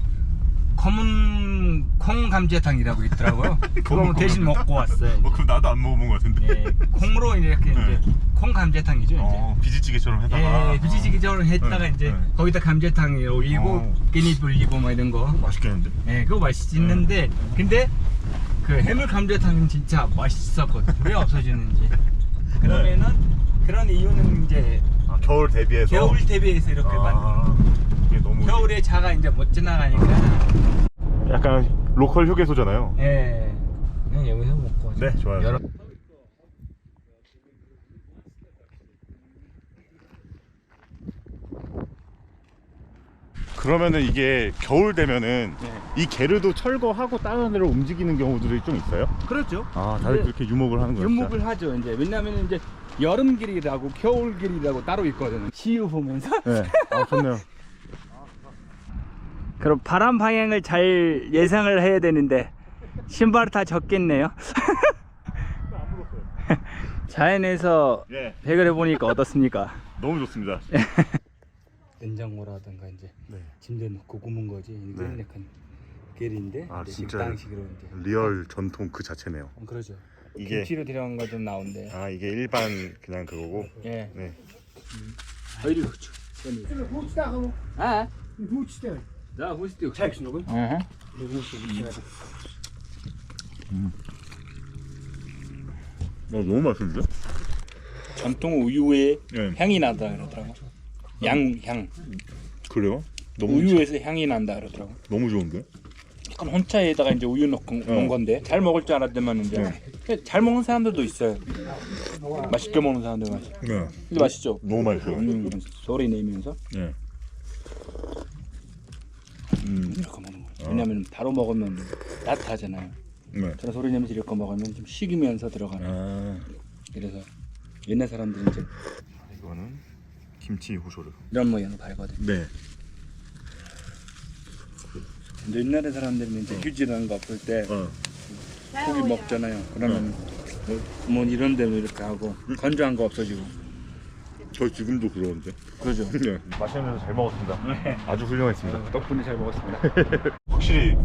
검은 콩 감자탕이라고 있더라고요. 그거 대신 먹고 왔어요. 이제. 그럼 나도 안 먹어본 것 같은데. 예, 콩으로 이렇게 이제 콩 감자탕이죠. 이제. 비지찌개처럼 해다가. 예, 비지찌개처럼 했다가 이제 거기다 감자탕 올리고 깻잎 올리고 뭐 이런 거. 맛있겠는데? 예, 그거 맛있는데 근데 그 해물 감자탕은 진짜 맛있었거든. 왜 없어지는지. 그러면은 그런 이유는 이제 겨울 대비해서. 겨울 대비해서 이렇게 만든. 이게 너무. 겨울에 자가 이제 못 지나가니까. 약간 로컬 휴게소잖아요. 예. 그냥 여기서 먹고. 네, 좋아요. 여러... 그러면은 이게 겨울 되면은 네. 이 게르도 철거하고 다른 데로 움직이는 경우들이 좀 있어요? 그렇죠. 아, 다들 네. 그렇게 유목을 하는 거예요? 유목을 하죠. 이제 왜냐하면 이제 여름길이라고 겨울길이라고 따로 있거든요. 시유 보면서. 네. 아, 좋네요. 그럼 바람 방향을 잘 예상을 해야 되는데 신발을 다 젖겠네요. 자연에서 예. 백을 해보니까 어떻습니까? 너무 좋습니다. 냉장고라든가 이제 네. 침대 넣고 구문 거지. 이건 네. 약간 길인데 아, 이제 진짜 식당식으로 이제. 리얼 전통 그 자체네요. 그러죠. 이게- 김치로 들어간 거 좀 나온대. 아, 이게 일반 그냥 그거고. 예. 네. 어이리 그렇죠. 아. 자, 호스트. 너무 맛있는데? 전통 우유의 네. 향이 난다 그러더라고. 양향. 그래요? 너무 우유에서 향이 난다 그러더라고. 너무 좋은데? 약간 혼차에다가 이제 우유 넣고 놓은 건데 잘 먹을 줄 알았더만 이제 잘 먹는 사람들도 있어요. 맛있게 먹는 사람들 맛있어. 네. 근데 맛있죠. 너무 맛있어요. 소리 내면서 네. 이렇게 먹는 거예요. 왜냐면 바로 먹으면 따뜻하잖아요. 네. 저런 소리 내면서 이렇게 먹으면 좀 식으면서 들어가는. 아, 그래서 옛날 사람들은 이제 이거는 김치 후소르. 이런 모양을 발거든. 네. 근데 옛날에 사람들은 이제 휴지라는 거 없을 때 고기 먹잖아요. 그러면 뭐 이런 데는 이렇게 하고 건조한 거 없어지고. 저 지금도 그러는데. 그러죠. 네. 맛있는 잘 먹었습니다. 아주 훌륭했습니다. 덕분에 잘 먹었습니다. 확실히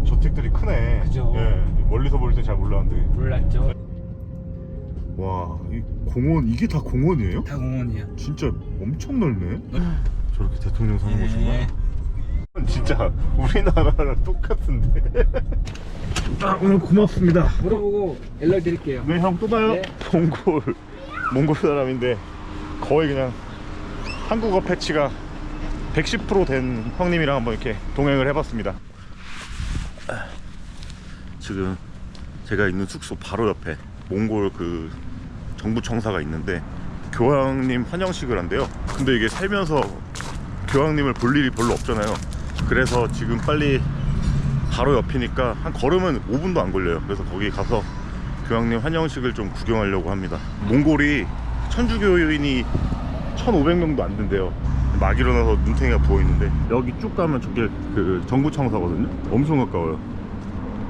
저택들이 크네. 그죠. 예. 멀리서 볼 때 잘 몰랐는데. 몰랐죠. 와, 이 공원 이게 다 공원이에요? 다 공원이야. 진짜 엄청 넓네. 저렇게 대통령 사는 네. 곳인가? 진짜 우리나라랑 똑같은데. 아, 오늘 고맙습니다. 물어보고 연락 드릴게요. 네, 형 또 봐요. 네. 몽골 사람인데 거의 그냥 한국어 패치가 110% 된 형님이랑 한번 이렇게 동행을 해봤습니다. 지금 제가 있는 숙소 바로 옆에 몽골 그 정부 청사가 있는데 교황님 환영식을 한대요. 근데 이게 살면서 교황님을 볼 일이 별로 없잖아요. 그래서 지금 빨리 바로 옆이니까 한 걸으면 5분도 안 걸려요. 그래서 거기 가서 교황님 환영식을 좀 구경하려고 합니다. 몽골이 천주교인이 1,500명도 안 된대요. 막 일어나서 눈탱이가 부어있는데 여기 쭉 가면 저게 그 정부청사거든요. 엄청 가까워요.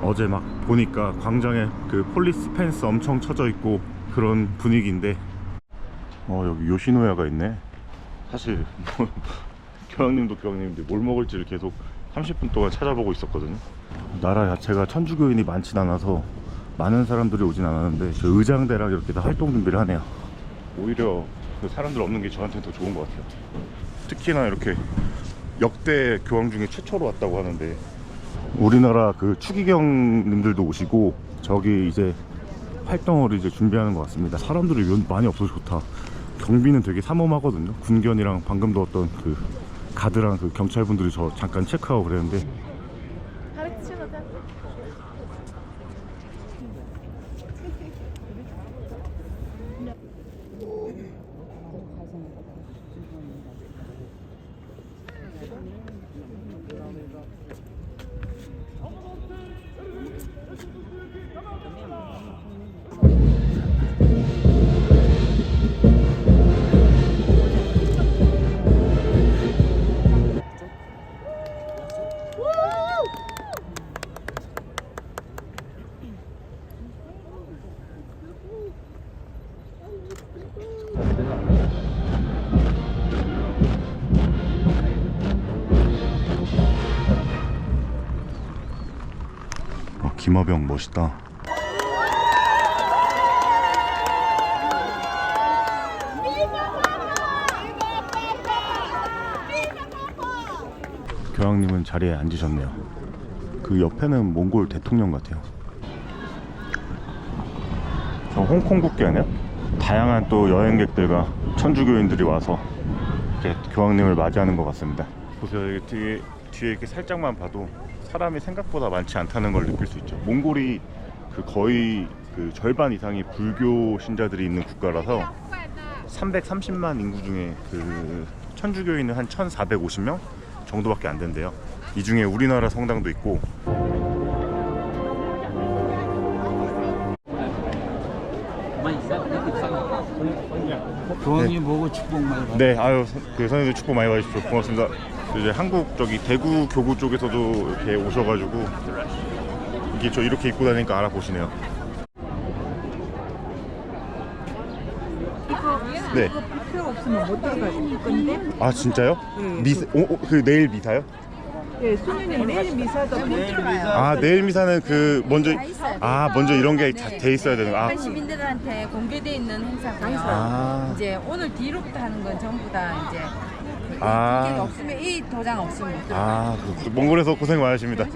어제 막 보니까 광장에 그 폴리스 펜스 엄청 쳐져 있고 그런 분위기인데 여기 요시노야가 있네. 사실 교황님도 교황님인데 뭘 먹을지를 계속 30분 동안 찾아보고 있었거든요. 나라 자체가 천주교인이 많진 않아서 많은 사람들이 오진 않았는데 저 의장대랑 이렇게 다 활동 준비를 하네요. 오히려 그 사람들 없는 게 저한테는 더 좋은 것 같아요. 특히나 이렇게 역대 교황 중에 최초로 왔다고 하는데 우리나라 그 추기경님들도 오시고 저기 이제 활동을 이제 준비하는 것 같습니다. 사람들이 많이 없어서 좋다. 경비는 되게 삼엄하거든요. 군견이랑 방금 넣었던 그 가드랑 그 경찰분들이 저 잠깐 체크하고 그랬는데 김어병 멋있다. 교황님은 자리에 앉으셨네요. 그 옆에는 몽골 대통령 같아요. 저 홍콩 국기 아니야? 다양한 또 여행객들과 천주교인들이 와서 이렇게 교황님을 맞이하는 것 같습니다. 보세요. 이게 뒤에 이렇게 살짝만 봐도 사람이 생각보다 많지 않다는 걸 느낄 수 있죠. 몽골이 그 거의 그 절반 이상이 불교 신자들이 있는 국가라서 330만 인구 중에 그 천주교인은 한 1450명 정도밖에 안 된대요. 이 중에 우리나라 성당도 있고. 교황님 보고 축복 많이 받으세요. 네, 아유, 그 선생님들 축복 많이 받으십시오. 고맙습니다. 이제 한국 저기 대구 교구 쪽에서도 이렇게 오셔가지고 이게 저 이렇게 입고 다니니까 알아보시네요. 네. 필요 없으면 못 들어가실 건데. 아 진짜요? 그 내일 미사요? 예, 수녀님 내일 미사도 못 들어가요. 아 내일 미사는 그 먼저 먼저 이런 게 돼 있어야 되는 거. 일반 시민들한테 공개돼 있는 행사고요. 아. 이제 오늘 뒤로부터 하는 건 전부 다 이제 아. 없으면 이 도장 없으면 못 들어가요. 몽골에서 고생 많으십니다.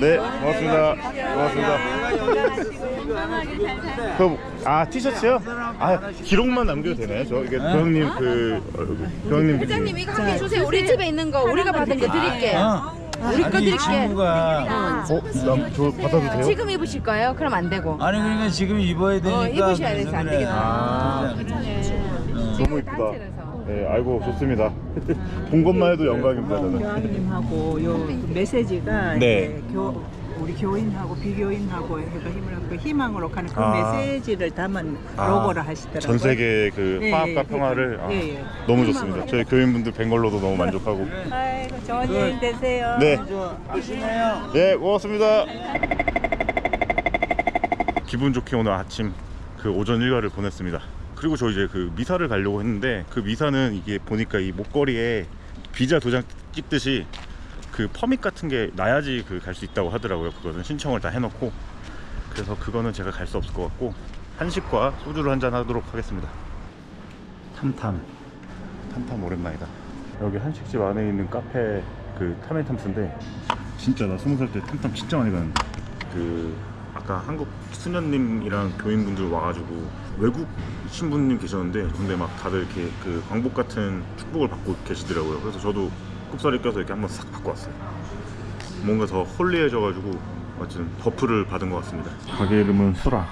네, 고맙습니다. 고맙습니다. 그럼 티셔츠요? 기록만 남겨도 되나요? 저 이게 교황님 교황님 회장님 이거 한 개 주세요. 우리 집에 있는 거 우리가 받은 거 드릴게요. 우리 거 드릴게. 저 받아도 돼요? 지금 입으실 거예요? 그럼 안 되고. 아니 그러니까 지금 입어야 되니까. 입으셔야 돼서 안 되겠다. 너무 이쁘다. 네, 아이고 좋습니다. 본 것만 해도 영광입니다. 저는. 교황님하고 요 메시지가 네. 이제 우리 교인하고 비교인하고 해가 힘을 얻고 희망으로 가는 그 메시지를 담은 로고를 하시더라고요. 전 세계 그 네, 화합과 예, 평화를 예. 너무 좋습니다. 저희 교인분들 뵌 걸로도 너무 만족하고. 아이고 좋은 여행 되세요. 네. 아시네요. 네, 고맙습니다. 기분 좋게 오늘 아침 그 오전 일과를 보냈습니다. 그리고 저 이제 그 미사를 가려고 했는데 그 미사는 이게 보니까 이 목걸이에 비자 도장 찍듯이 그 퍼밋 같은 게 나야지 그 갈 수 있다고 하더라고요. 그거는 신청을 다 해놓고. 그래서 그거는 제가 갈 수 없을 것 같고 한식과 소주를 한잔 하도록 하겠습니다. 탐탐 오랜만이다. 여기 한식집 안에 있는 카페 그 타멘탐스인데 진짜 나 20살 때 탐탐 진짜 많이 갔는데 그 아까 한국 수녀님이랑 교인분들 와가지고 외국 신부님 계셨는데 근데 막 다들 이렇게 그 광복 같은 축복을 받고 계시더라고요. 그래서 저도 꼽사리 껴서 이렇게 한번 싹 받고 왔어요. 뭔가 더 홀리해져가지고 아무튼 버프를 받은 것 같습니다. 가게 이름은 수라.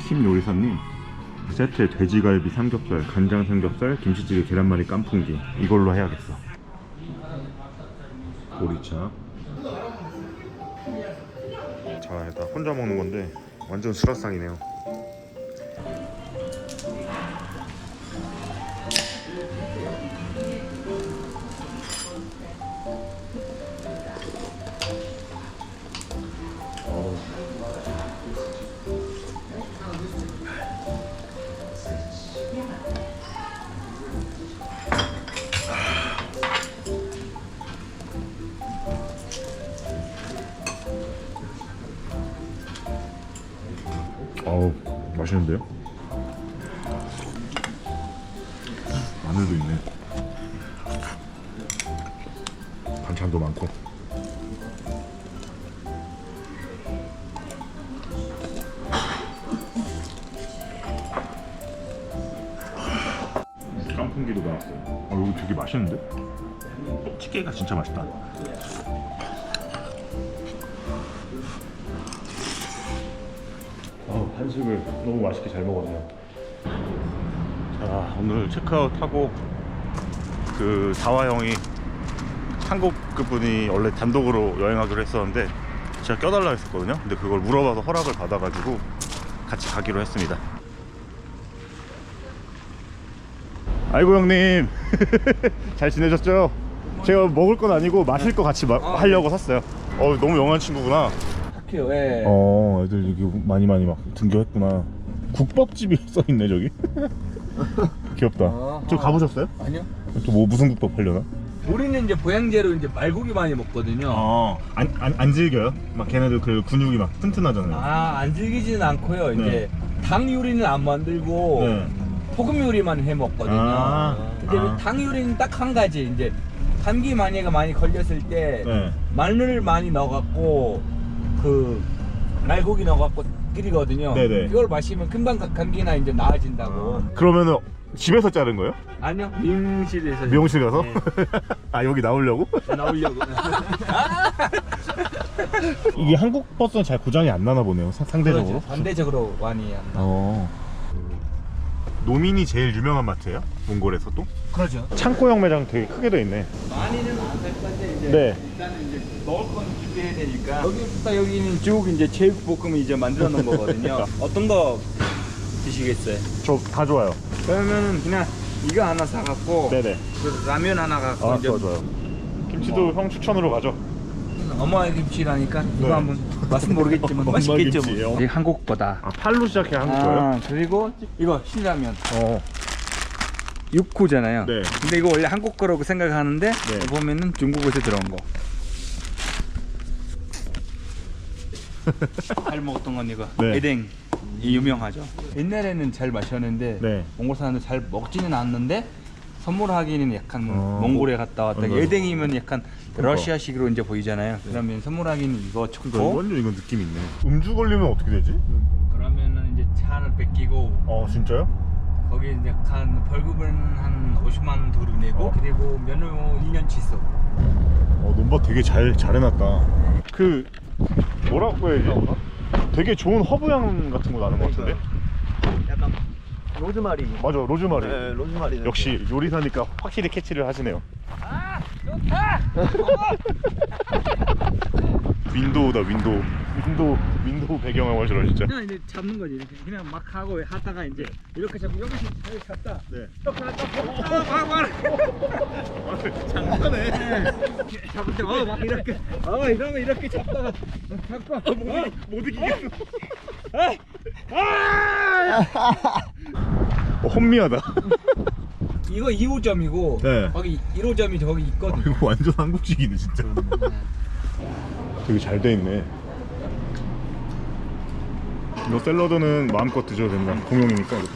킴 요리사님 세트에 돼지갈비, 삼겹살, 간장 삼겹살, 김치찌개, 계란말이, 깐풍기 이걸로 해야겠어. 보리차. 자, 나 혼자 먹는 건데 완전 수라상이네요. 어우, 맛있는데요? 마늘도 있네. 반찬도 많고. 깐풍기도 나왔어요. 여기 되게 맛있는데? 찌개가 진짜 맛있다. 한식을 너무 맛있게 잘 먹었네요. 자, 오늘 체크아웃하고 그 다화 형이 한국 그분이 원래 단독으로 여행하기로 했었는데 제가 껴달라 했었거든요. 근데 그걸 물어봐서 허락을 받아가지고 같이 가기로 했습니다. 아이고 형님 잘 지내셨죠? 제가 먹을 건 아니고 마실 거 같이 하려고 샀어요. 너무 영한 친구구나. 학교 예. 애들 여기 많이 막 등교했구나. 국밥집이 써있네 저기. 귀엽다. 저 가보셨어요? 아니요. 또 뭐 무슨 국밥 팔려나? 우리는 이제 보양제로 이제 말고기 많이 먹거든요. 안 즐겨요? 막 걔네들 그 근육이 막 튼튼하잖아요. 안 즐기지는 않고요. 이제 당 요리는 안 만들고 네. 소금 요리만 해 먹거든요. 근데 당 요리는 딱 한 가지. 이제 감기 만약에 많이 걸렸을 때 네. 마늘 많이 넣어갖고 그 말고기 넣어갖고 잎길이거든요. 네네. 이걸 마시면 금방 감기나 이제 나아진다고. 그러면은 집에서 자른 거예요? 아니요, 미용실에서. 미용실 가서? 네. 아 여기 나오려고? 나오려고. 이게 한국 버스는 잘 고장이 안 나나 보네요. 상대적으로. 그렇죠. 상대적으로 많이 안 나. 노민이 제일 유명한 마트예요? 몽골에서 또? 그렇죠. 창고형 매장 되게 크게 돼 있네. 많이는 안 될 건데 이제 네. 일단은 이제 먹을 건 준비해야 되니까. 여기부터 여기는 쭉 이제 제육볶음을 이제 만들어 놓은 거거든요. 어떤 거 드시겠어요? 저 다 좋아요. 그러면은 그냥 이거 하나 사갖고 네네. 그 라면 하나 갖고 아 이제 좋아요. 김치도 형 추천으로 가죠. 엄마의 김치라니까 네. 이거 한번 맛은 모르겠지만 엄마 맛있겠죠. 김치예요. 뭐. 이게 한국보다. 아 팔로 시작해 한국 거예요? 아, 그리고 이거 신라면 어. 육구잖아요. 네. 근데 이거 원래 한국 거라고 생각하는데 네. 보면은 중국에서 들어온 거. 잘 먹었던 건 이거 네. 에댕. 이 유명하죠. 옛날에는 잘 마셨는데 네. 몽골 사람들 잘 먹지는 않는데 선물하기는 약간 어. 몽골에 갔다 왔다. 맞아. 에댕이면 약간 러시아식으로 이제 보이잖아요. 그러면 선물하기는 이거 그러니까 좋고. 완전 이건 느낌 있네. 음주 걸리면 어떻게 되지? 그러면은 이제 차를 뺏기고 진짜요? 거기 이제 한 벌금은 한 50만 도로 내고 그리고 면허 1년 취소. 넘버 되게 잘 해놨다. 그 뭐라고 해야지? 되게 좋은 허브향 같은 거 나는 것 같은데? 약간 로즈마리. 맞아, 로즈마리. 네, 로즈마리. 역시 요리사니까 확실히 캐치를 하시네요. 윈도우다, 윈도우 배경화물 저런 진짜. 그냥 이제 잡는 거지. 그냥 막 하고 하다가 이제 이렇게 잡고 여기서 잘 잡다. 네. 이렇게 하다 장난해. 잡을 때 막 이렇게 이러면 이렇게 잡다가 잡고 못 이기겠어. 혼미하다. 이거 2호점이고 네. 거기 1호점이 저기 있거든. 이거 완전 한국식이네 진짜. 되게 잘 돼 있네. 이거 샐러드는 마음껏 드셔도 된다. 공용이니까 이렇게.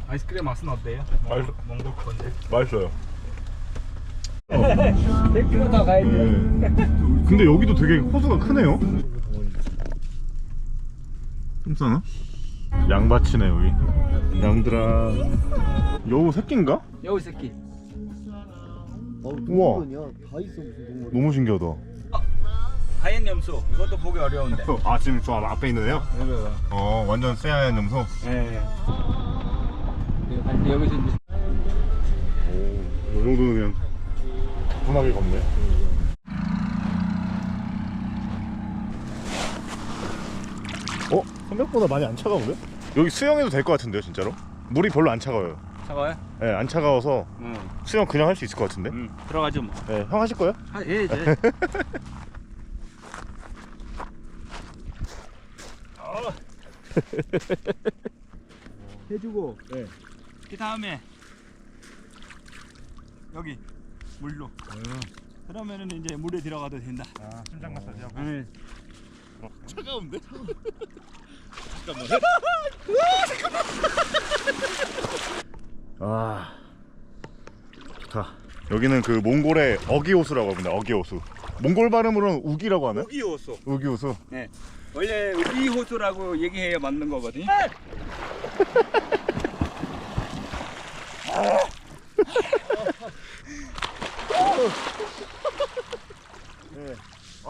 아이스크림 맛은 어때요? 맛있어. 몽골 건데. 맛있어요. 100km 더 가야 돼. 근데 여기도 되게 호수가 크네요. 좀 싸나? 양밭이네 여기. 양들아. 여우 새끼인가? 여우 새끼. 우와. 다 있어 무슨 동물. 너무 신기하다. 하얀 염소. 이것도 보기 어려운데. 아 지금 저 앞에 있는 애요? 완전 새하얀 염소. 네. 근데 여기서 이제 이 정도는 그냥 가뿐하게 걷네. 생각보다 많이 안 차가운데? 여기 수영해도 될 것 같은데요 진짜로? 물이 별로 안 차가워요. 차가워요? 네, 안 차가워서 수영 그냥 할 수 있을 것 같은데? 들어가죠 뭐. 네, 형 하실 거예요? 예, 이제. 해주고. 네. 그 다음에 여기 물로. 그러면은 이제 물에 들어가도 된다. 심장 마사지 하고. 네. 차가운데? 잠깐만. 좋다. 여기는 그 몽골의 어기호수라고 합니다. 어기호수. 몽골 발음으로는 우기라고 하나요? 우기호수. 우기호수. 네. 원래 우기호수라고 얘기해야 맞는 거거든요. 네.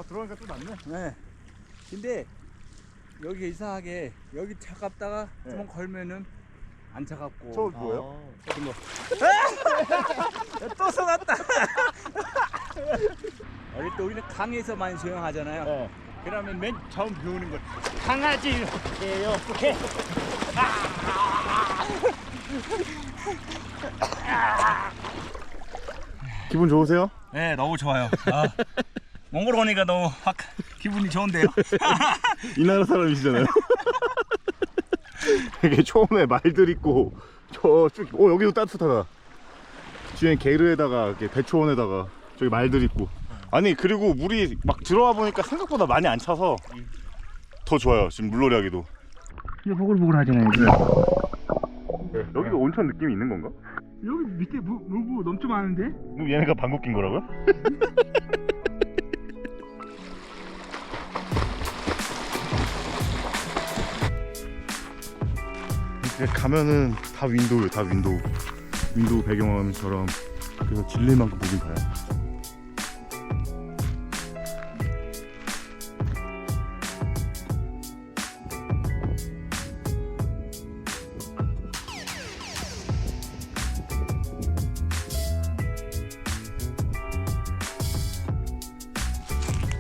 들어가니까 또 낫네. 네. 근데 여기 이상하게 여기 차갑다가 좀 걸면은 안 차갑고. 저 뭐예요? 또 속았다. 어릴 때 우리는 강에서 많이 수영하잖아요. 네. 그러면 맨 처음 배우는 거 강아지 이렇게요. 기분 좋으세요? 네, 너무 좋아요. 몽골 오니까 너무 확 기분이 좋은데요. 이 나라 사람이시잖아요. 되게 처음에 말들 있고 저쭉 여기도 따뜻하다. 뒤엔 게르에다가 이렇게 배초원에다가 저기 말들 있고. 아니 그리고 물이 막 들어와 보니까 생각보다 많이 안 차서 더 좋아요. 지금 물놀이 하기도. 이제 보글보글 하잖아요. 네. 여기도 온천 느낌이 있는 건가? 여기 밑에 물 엄청 많은데? 그럼 얘네가 방귀 낀 거라고요? 이렇게 가면은 다 윈도우예요, 다 윈도우. 윈도우 배경화면처럼. 그래서 질릴 만큼 보긴 봐요.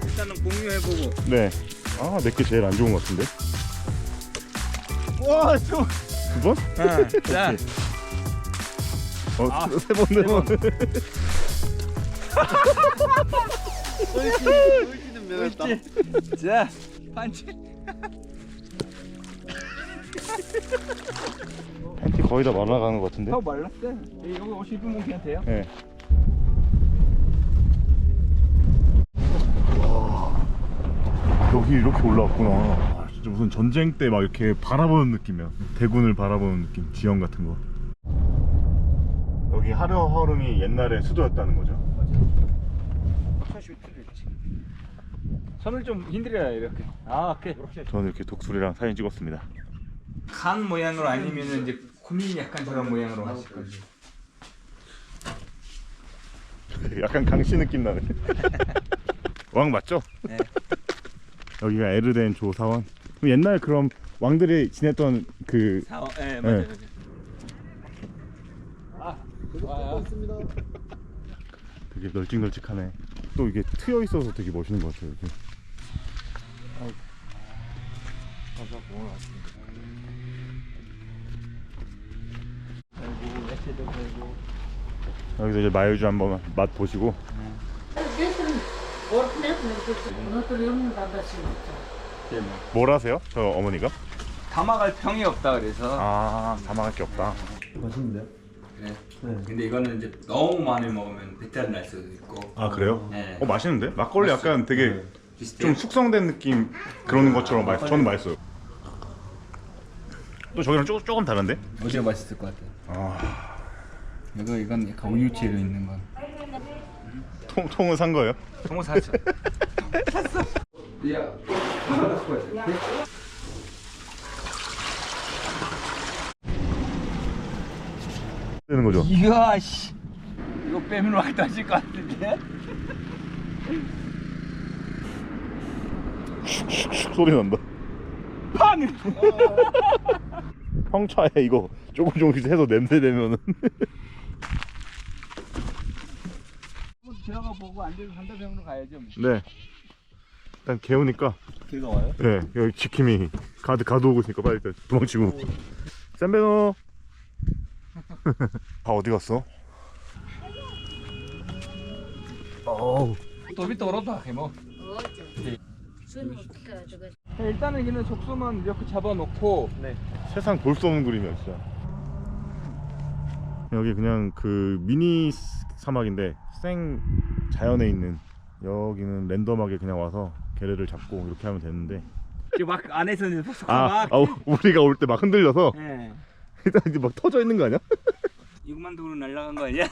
일단은 공유해보고. 네. 아, 내게 제일 안 좋은 것 같은데? 와, 좀. 두 번? 자, 세 번, 네 번. 꼴찌는 매웠다. 자, 반지. 팬티 거의 다 말라가는 것 같은데? 더 말랐어. 여기 옷 입으면 그냥 돼요? 네. 여기 이렇게 올라왔구나. 아, 진짜 무슨 전쟁 때 막 이렇게 바라보는 느낌이야. 대군을 바라보는 느낌. 지형 같은 거. 여기 하루하루이 옛날에 수도였다는 거죠. 손을 좀 흔들어야 이렇게. 아, 오케이. 저는 이렇게 독수리랑 사진 찍었습니다. 간 모양으로 아니면은 이제 구미 약간 저런 모양으로 하실 거지. 약간 강씨 느낌 나네. 왕 맞죠? 네. 여기가 에르덴 조사원. 그럼 옛날 그럼 왕들이 지냈던 그 네, 맞아요. 네. 아, 좋아요. 되게 널찍널찍하네. 또 이게 트여 있어서 되게 멋있는 것 같아요. 여기. 여기서 이제 마요주 한번 맛 보시고. 뭘 하세요? 저 어머니가? 담아갈 평이 없다 그래서. 아, 담아갈 게 없다. 맛있는데요? 네. 근데 이거는 이제 너무 많이 먹으면 배탈 날 수도 있고. 아, 그래요? 네. 맛있는데? 막걸리 약간 되게 비슷해요. 좀 숙성된 느낌 그런 것처럼 맛있어. 저는 맛있어요. 또 저기랑 조금 다른데? 어디가 맛있을 것 같아요? 아, 이건 약간 우유채로 있는 건. 통은 산 거예요? 정말 샀죠. 샀어. 야, 되는 거죠? 이야 씨. 이거 빼면 말도 하실 것 같은데? 슉 소리 난다. 팡! 형차에 이거 조금씩 해서 냄새 내면은 한번 들어가 보고 안 되면 한달병으로 가야죠. 네. 일단 개우니까 걔가 와요? 네 여기 지킴이 가드 오고 있으니까 빨리 일단 도망치고. 샌베노. 다 어디 갔어? 어우. 또 밑에 오르다 해뭐. 일단은 여기는 적수만 이렇게 잡아놓고. 네. 세상 볼 수 없는 그림이야 진짜. 여기 그냥 그 미니 사막인데 생 자연에 있는, 여기는 랜덤하게 그냥 와서 게레를 잡고 이렇게 하면 되는데. 지금 막 안에서는 아, 우리가 올 때 막 흔들려서 네. 일단 이제 막 터져 있는 거 아니야? 이것만 두고 날아간 거 아니야?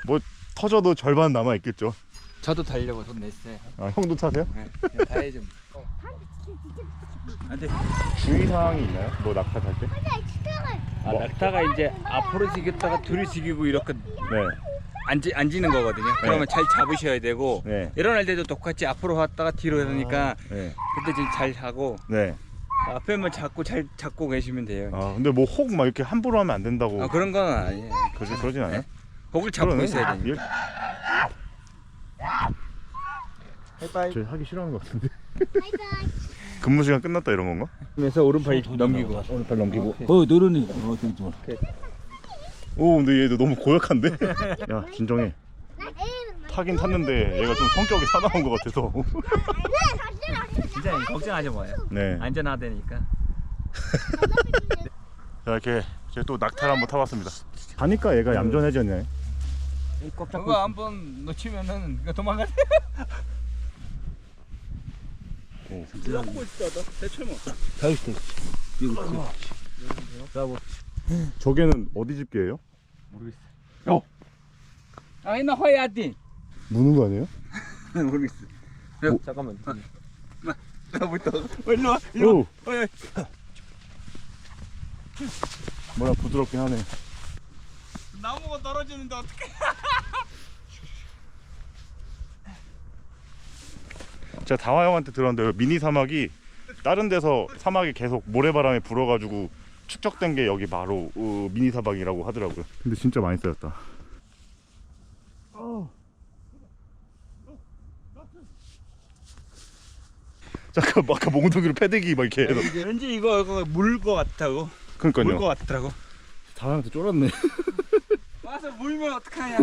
뭐 터져도 절반 남아 있겠죠. 저도 달려고 돈 냈어요. 아, 형도 타세요? 네. 다 해줘. 안돼. 주의사항이 있나요? 뭐 낙타 탈 때? 아, 낙타가 이제 앞으로 지겼다가 뒤로 지기고 이렇게 네. 앉는 거거든요. 그러면 잘 잡으셔야 되고 네. 일어날 때도 똑같이 앞으로 왔다가 뒤로 하니까 네. 그때 지금 잘 하고 네. 앞에만 잘 잡고 계시면 돼요. 아, 근데 뭐 혹 막 이렇게 함부로 하면 안 된다고. 아, 그런 건 아니에요. 그러진 않아요? 혹을 잡고 그러네. 있어야 되니까. 저 하기 싫어하는 것 같은데. 근무 시간 끝났다 이런 건가? 그래서 오른팔 넘기고. 오른팔 넘기고. 늘으니. 오, 근데 얘도 너무 고약한데? 야, 진정해. 타긴 탔는데 얘가 좀 성격이 사나운 것 같아서. 진짜 걱정하지 마요. 네. 안전하다니까. 자, 이렇게 이제 또 낙타를 한번 타봤습니다. 가니까 얘가 얌전해졌네. 그거 한번 놓치면은 이거 도망가. 저게는 어디 집게예요? 모르겠어. 아, 이나 허야디. 무는 거 아니에요? 모르겠어. 잠깐만. 나부터. 일로 와. 일로 오! 뭐야 부드럽긴 하네. 나무가 떨어지는데 어떡해? 제가 다화 형한테 들었는데 미니 사막이 다른 데서 사막이 계속 모래바람이 불어가지고 축적된 게 여기 바로 미니 사막이라고 하더라고요. 근데 진짜 많이 쌓였다. 잠깐 아까 몽둥이로 패대기 막 이렇게 해서. 왠지 이거 물 거 같다고. 그러니까요. 물 거 같더라고. 다한테 쫄았네. 와서 물면 어떡하냐.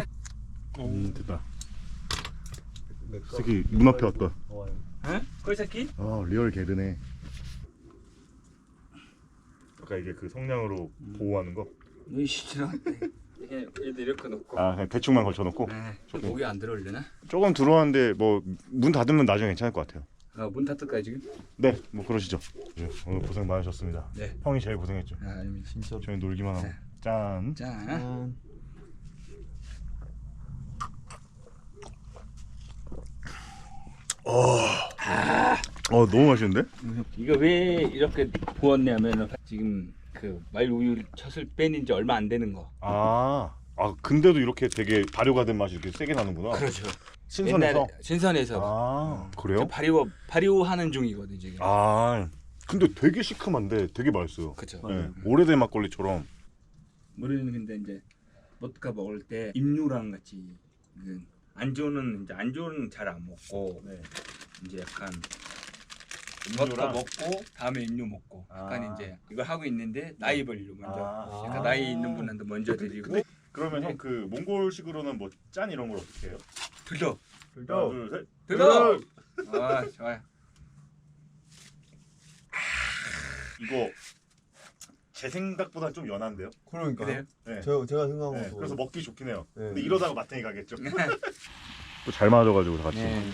됐다. 새끼 문 앞에 왔다. 응? 꼴새끼? 아 리얼 개드네. 아까 이게 그 성냥으로 보호하는 거? 이 싫어. 얘들 이렇게 놓고. 아 그냥 대충만 걸쳐놓고? 네. 목이 안 들어올려나? 조금 들어왔는데 뭐 문 닫으면 나중에 괜찮을 것 같아요. 문 닫을까요 지금? 네, 뭐 그러시죠. 네, 오늘 고생 많으셨습니다. 네. 형이 제일 고생했죠. 아, 아닙니다. 진짜. 저희 놀기만 하고. 네. 짠. 자. 너무 맛있는데? 이거 왜 이렇게 부었냐면은 지금 그 말우유 쳤을 뺀 지 얼마 안 되는 거. 아 근데도 이렇게 되게 발효가 된 맛이 이렇게 세게 나는구나. 그렇죠. 신선해서. 옛날에 신선해서. 아 그래요? 발효하는 중이거든 지금. 아 근데 되게 시큼한데 되게 맛있어요. 그렇죠. 네, 오래된 막걸리처럼. 우리는 근데 이제 보드카 먹을 때 임류랑 같이 안주는 이제 안주는 잘 안 먹고 이제 약간 보드카 먹고 다음에 임류 먹고 약간 이제 이걸 하고 있는데 나이 벌려 먼저 약간 나이 있는 분한테 먼저 드리고. 그러면 형 그 몽골식으로는 뭐 짠 이런 걸 어떻게 해요? 들러 하나 둘 셋. 들러. 아 좋아요. 이거 제 생각보다 좀 연한데요? 그러니까. 그래요? 네. 제가 생각한 네, 것도. 그래서 먹기 좋긴 해요. 네. 근데 이러다가 마탱이 가겠죠. 또 잘 맞아가지고 다 같이. 네.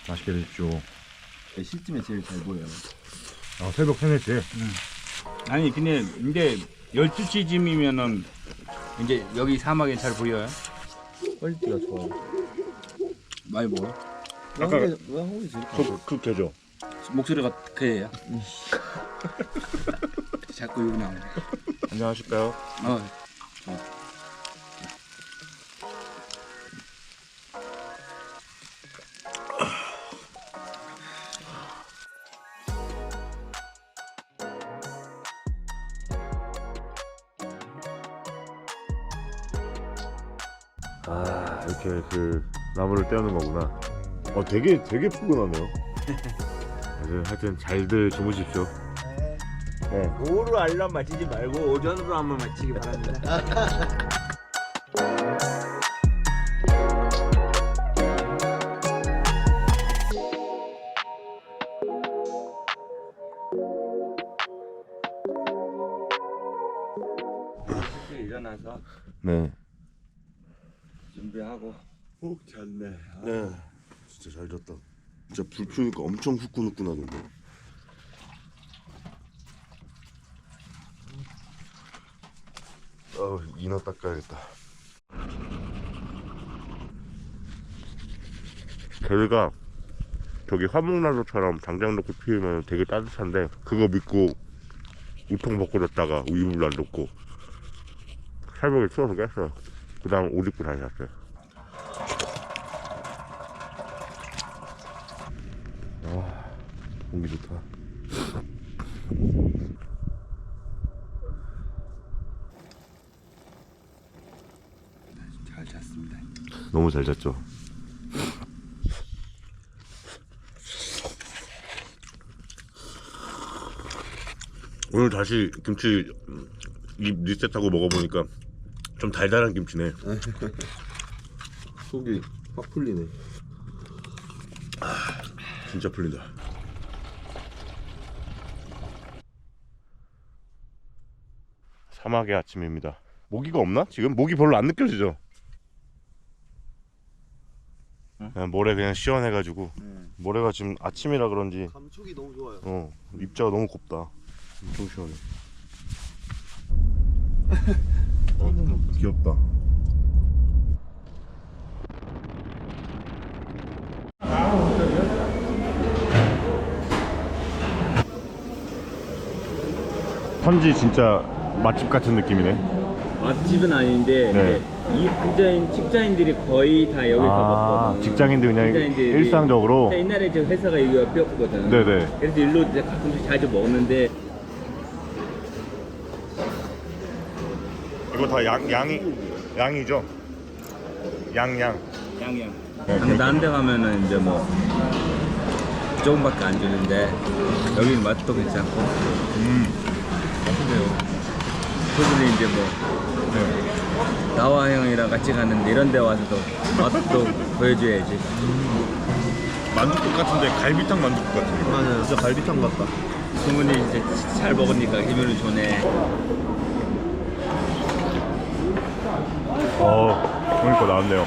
맛있게 드십시오. 시쯤에 제일 잘 보여요. 아 새벽 3, 4시에? 아니 근데 이제 12시쯤이면은 이제 여기 사막에 잘 보여요? 퀄리티가 좋아요. 많이 먹어요? 왜 한국이 제일 그 되죠? 목소리가 그래요? 자꾸 욕 나오네. 안녕하실까요? 아 이렇게 그 나무를 떼우는 거구나. 되게 푸근하네요. 하여튼 잘들 주무십시오. 네. 오후로 알람 맞추지 말고 오전으로 한번 맞추기 바랍니다. 일어나서 네. 준비하고 푹 잤네. 네. 진짜 잘 잤다. 진짜 불 피우니까 엄청 후끈후끈하던데. 이나 닦아야겠다. 게가 저기 화목난로처럼 당장 넣고 피우면 되게 따뜻한데 그거 믿고 우통 벗고 잤다가 우유물도 안 넣고 새벽에 추워서 깼어요. 그 다음 옷 입고 다시 잤어요. 공기 좋다. 잘 잤습니다. 너무 잘 잤죠. 오늘 다시 김치 입 리셋하고 먹어보니까 좀 달달한 김치네. 속이 확 풀리네. 진짜 풀린다. 사막의 아침입니다. 모기가 없나? 지금 모기 별로 안 느껴지죠? 그냥 모래 그냥 시원해가지고 모래가 지금 아침이라 그런지 감촉이 너무 좋아요. 입자가 너무 곱다. 좀 시원해. 귀엽다. 현지 진짜 맛집 같은 느낌이네. 맛집은 아닌데 네. 이 직장인들이 거의 다 여기서 먹거든. 직장인들 그냥 직장인들이 일상적으로. 옛날에 저 회사가 여기 옆이었거든. 네네. 그래서 일로 이제 가끔씩 자주 먹는데 이거 다 양이죠? 양양. 양양. 네, 근데 다른 데 가면은 이제 뭐 조금밖에 안 주는데 여기는 맛도 괜찮고. 그래요. 그분이 이제 뭐 네. 나와 형이랑 같이 갔는데 이런 데 와서도 맛도 보여줘야지. 만둣국 같은데 갈비탕 만둣국 같은데. 맞아요. 진짜 갈비탕 같다. 그분이 이제 잘 먹으니까 기분이 좋네. 그러니까 나왔네요.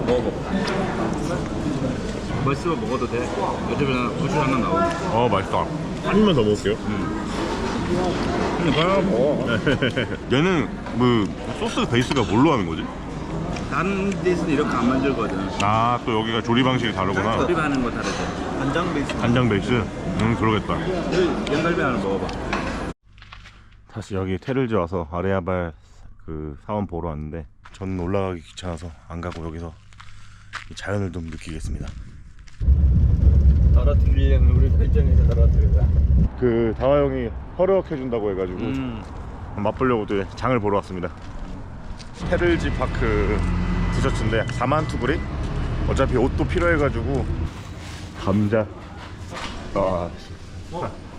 먹어. 맛있으면 먹어도 돼. 어차피 고추 하나 나오고. 맛있다. 한 입만 더 먹을게요. 그냥 먹어. 얘는 뭐 소스 베이스가 뭘로 하는 거지? 다른 데서는 이렇게 안 만들거든. 또 여기가 조리 방식이 다르구나. 조립하는 거 다르죠. 간장 베이스. 간장 베이스? 그러겠다. 연갈비 하나 먹어봐. 다시 여기 테를즈 와서 아레아발 그 사원 보러 왔는데 저는 올라가기 귀찮아서 안 가고 여기서 이 자연을 좀 느끼겠습니다. 떨어뜨리려면 우리 설정에서 떨어뜨리자. 그 다화 형이 허락 해준다고 해가지고 맛보려고 또 장을 보러 왔습니다. 테를즈 파크 디저트인데 4만 투브리? 어차피 옷도 필요해가지고 감자.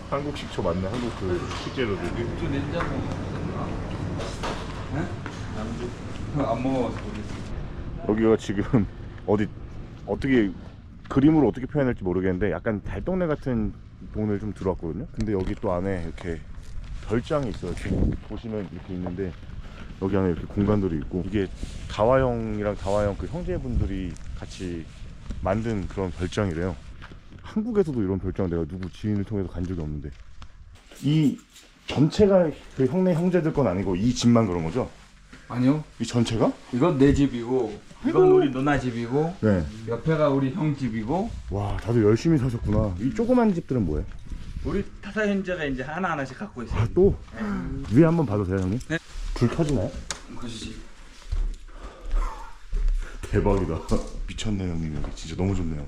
한국 식초 맞네. 한국 그 식재료들이. 안 먹어서 여기가 지금 어떻게 그림으로 어떻게 표현할지 모르겠는데 약간 달동네 같은 동네를 좀 들어왔거든요. 근데 여기 또 안에 이렇게 별장이 있어요. 지금 보시면 이렇게 있는데 여기 안에 이렇게 공간들이 있고 이게 다화형이랑 다화형 그 형제분들이 같이 만든 그런 별장이래요. 한국에서도 이런 별장 내가 누구 지인을 통해서 간 적이 없는데 이 전체가 그 형네 형제들 건 아니고 이 집만 그런 거죠? 아니요. 이 전체가? 이건 내 집이고 이건 우리 누나 집이고 네. 옆에가 우리 형 집이고 와 다들 열심히 사셨구나. 이 조그만 집들은 뭐예요? 우리 타사 현재가 이제 하나하나씩 갖고 있어요. 또? 위에 한번 봐도 돼요 형님? 네. 불 켜지나요? 그것이지. 대박이다. 미쳤네 형님 여기 진짜 너무 좋네요.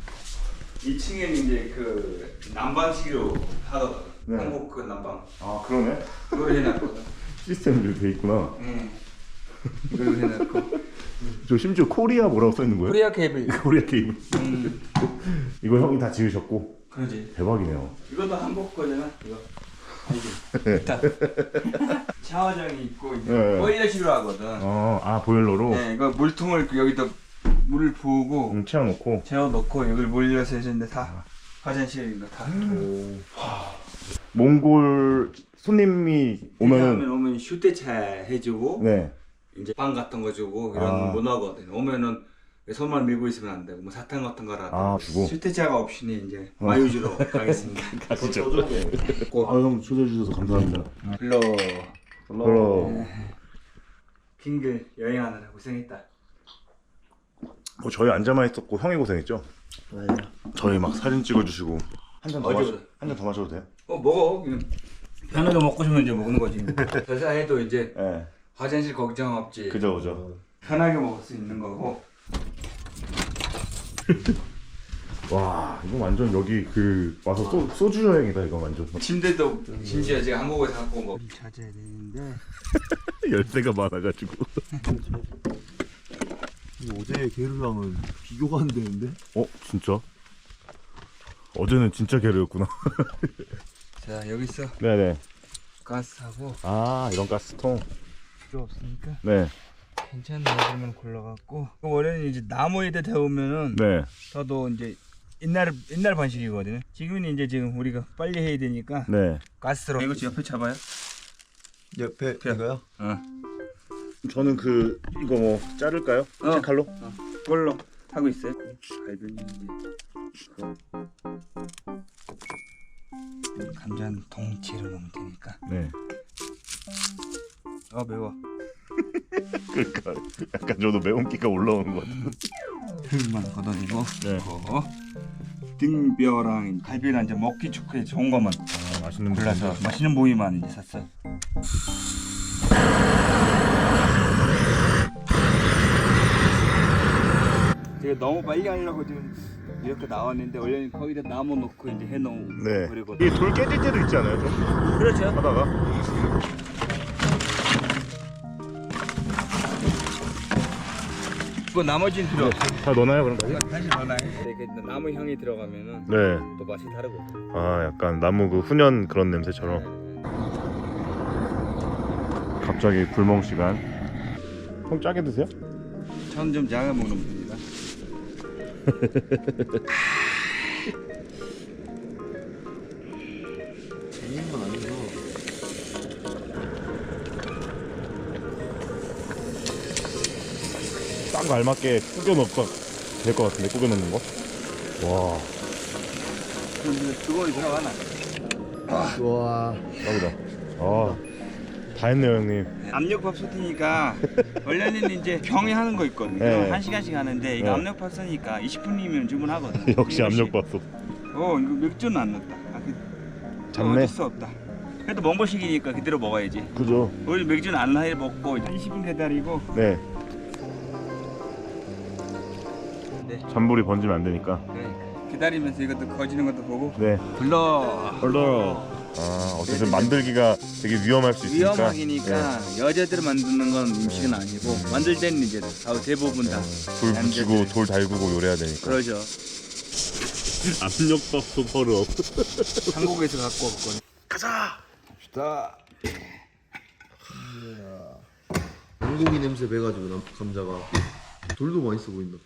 2층에는 이제 그 난방식으로 하거든. 네. 한국 그 난방. 그러네. 그걸 해놨거든. 시스템이 돼 있구나. 응. 그걸 해놨고. 저 심지어 코리아 뭐라고 써 있는 거예요? 코리아 케이블. 코리아 케이블. 이거 형이 다 지으셨고. 그러지. 대박이네요. 이것도 한국 거잖아. 이거. 일단 샤워장이 있고 이제 네. 보일러식으로 하거든. 보일러로. 네, 이거 물통을 여기다 물을 부으고 채워놓고. 재워놓고 여기를 보일러서 해주는데 다 화장실인 거 다. 몽골 손님이 오면은 오면 휴대차 해주고 네. 이제 빵 같은 거 주고 이런 문화거든. 오면은 손만 밀고 있으면 안 되고 뭐 사탕 같은 거라도 주고. 휴대차가 없이니 이제 마유주로 가겠습니다. 가시죠. 형 초대해 주셔서 감사합니다. 별로 빙글 여행하느라 고생했다. 뭐 저희 앉아만 있었고 형이 고생했죠. 맞아요. 저희 막 사진 찍어주시고 한 잔 더 어제보다. 한 잔 더 마셔도 돼요? 먹어. 그냥 편하게 먹고 싶으면 이제 먹는 거지. 회사에도 이제 네. 화장실 걱정 없지. 그죠. 편하게 먹을 수 있는 거고. 와 이거 완전 여기 그 와서 소주 여행이다 이거 완전. 침대도 심지어 제가 한국에서 갖고 뭐 찾아야 되는데 열쇠가 많아가지고. 어제 게르랑은 비교가 안 되는데? 진짜? 어제는 진짜 게르였구나. 자 여기서 네네. 가스하고 이런 가스통. 필요 없으니까 네. 괜찮은 애들만 골라갖고 원래는 이제 나무에다 데우면은 네. 저도 이제 옛날 방식이거든요. 지금은 이제 지금 우리가 빨리 해야 되니까 네. 가스로 이거 옆에 잡아요. 옆에 이거요? 저는 이거 뭐 자를까요? 칼로? 그걸로 하고 있어요. 갈비는 이제 감자는 동치로 넣으면 되니까. 네. 매워. 그러니까 약간 저도 매운기가 올라오는 것 같아요. 흙만 걷어내고 네. 등뼈랑 갈비랑 이제 먹기 좋게 좋은 것만 맛있는 골라서 맛있는 부위만 이제 샀어요. 제가 너무 빨리 하려고 지금 이렇게 나왔는데 원래는 거기다 나무 놓고 이제 해놓은 네. 그리고 이 돌 깨질 때도 있지 않아요? 좀? 그렇죠. 하다가 그 나머지는 필요 없어요. 다 넣나요 그럼? 이거 다시 넣어놔요. 이렇게 나무 향이 들어가면은 네. 또 맛이 다르거든요. 아 약간 나무 그 훈연 그런 냄새처럼. 갑자기 불멍 시간. 형 짜게 드세요? 저는 좀 작아 먹는 편이다. 재밌는 건 아니고. 딴 거 알맞게 꾸겨 넣고 될 것 같은데 꾸겨 넣는 거. 와 그럼 두꺼이 들어가나? 와. 짱이다. 다 했네요 형님. 압력밥솥이니까 원래는 이제 병에 하는 거 있거든요. 네. 1시간씩 하는데 이거 네. 압력밥솥이니까 20분이면 주문하거든요. 역시 압력밥솥. 이거 맥주는 안 넣었다. 잡네. 어쩔 수 없다. 그래도 먼거식이니까 그대로 먹어야지. 그죠? 우리 맥주는 안 해 먹고 20분 기다리고. 네. 네. 잔불이 번지면 안 되니까. 기다리면서 이것도 거지는 것도 보고. 네. 불러. 어쨌든 만들기가 되게 위험할 수 있으니까. 위험하기니까 여자들 만드는 건 음식은 아니고 만들 때는 이제 대부분 다 불 붙이고 남자들. 돌 달구고 요래야 되니까. 그러죠. 압력밥솥 허럽. 한국에서 갖고 왔거든. 갑시다. 양고기 냄새 배가지고 감자가 돌도 맛있어 보인다.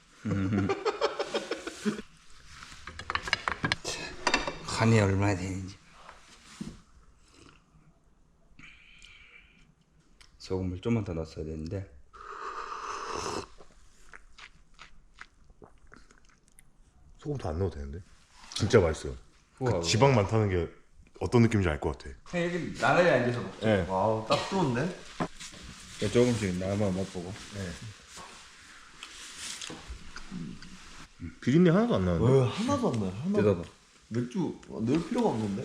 간이 얼마나 되는지. 소금을 좀만 더 넣었어야 되는데. 소금 더 안 넣어도 되는데. 진짜 맛있어요. 그 지방 많다는 게 어떤 느낌인지 알 것 같아. 여기 나날이 앉아서 먹자. 네. 와우, 딱 좋은데? 조금씩 나만 맛보고. 비린내 하나도 안 나는데. 왜 하나도 안 나요? 하나도. 뜯어봐. 맥주 넣을 필요가 없는데?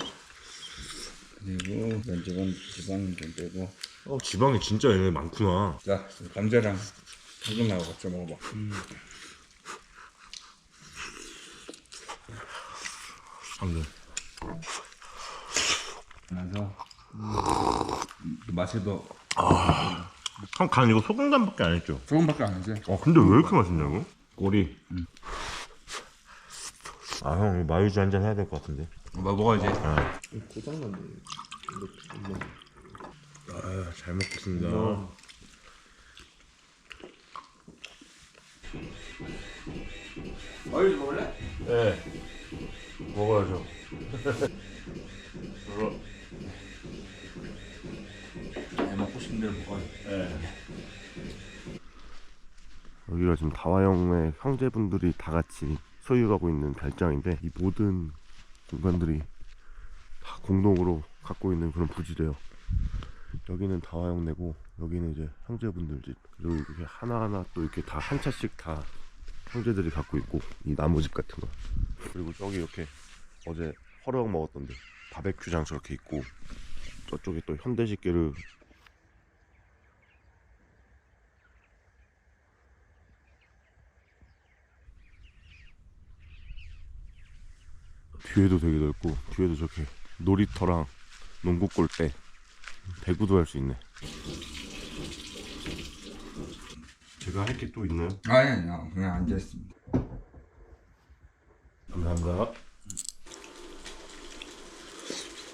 그리고 지방 좀 빼고. 지방이 진짜 얘네 많구나. 자, 감자랑 소금하고 같이 먹어봐. 방금. 그래서 맛이 더 형 간 이거 소금 간밖에 안 했죠? 소금밖에 안 하지. 근데 왜 이렇게 맛있냐고? 꼬리. 형 마요지 한 잔 해야 될 것 같은데. 먹어야지. 고장났네. 잘 먹겠습니다. 마요지 먹을래? 네. 먹어야죠. 먹고 싶은 대로 먹어야지. 여기가 지금 다화영의 형제분들이 다 같이 소유하고 있는 별장인데 이 모든 공간들이 다 공동으로 갖고 있는 그런 부지래요. 여기는 다화영내고 여기는 이제 형제분들 집, 그리고 이렇게 하나하나 또 이렇게 다 한 차씩 다 형제들이 갖고 있고, 이 나무집 같은 거, 그리고 저기 이렇게 어제 허럭 먹었던데 바베큐장 저렇게 있고, 저쪽에 또 현대식계를 뒤에도 되게 넓고, 뒤에도 저렇게 놀이터랑 농구 골대, 배구도 할 수 있네. 제가 할 게 또 있나요? 아니요, 그냥 앉아있습니다. 감사합니다.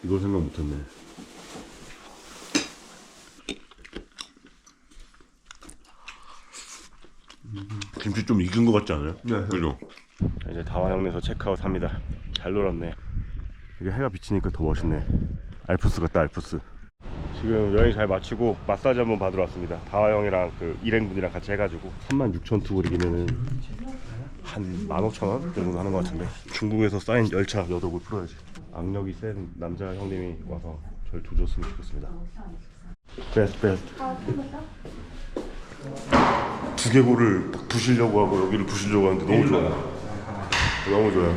이걸 생각 못했네. 김치 좀 익은 것 같지 않아요? 네. 그죠? 자, 이제 다화영내에서 체크아웃합니다. 잘 놀았네. 이게 해가 비치니까 더 멋있네. 알프스 같다, 알프스. 지금 여행 잘 마치고 마사지 한번 받으러 왔습니다. 다화영이랑 그 일행분이랑 같이 해가지고 36,000투구리기면은 한 15,000원 정도 하는 것 같은데, 중국에서 쌓인 열차 여독을 풀어야지. 악력이 센 남자 형님이 와서 절 조졌으면 좋겠습니다. 베스트. 두개골을 딱 부시려고 하고 여기를 부시려고 하는데 너무 좋아요. 너무 좋아요.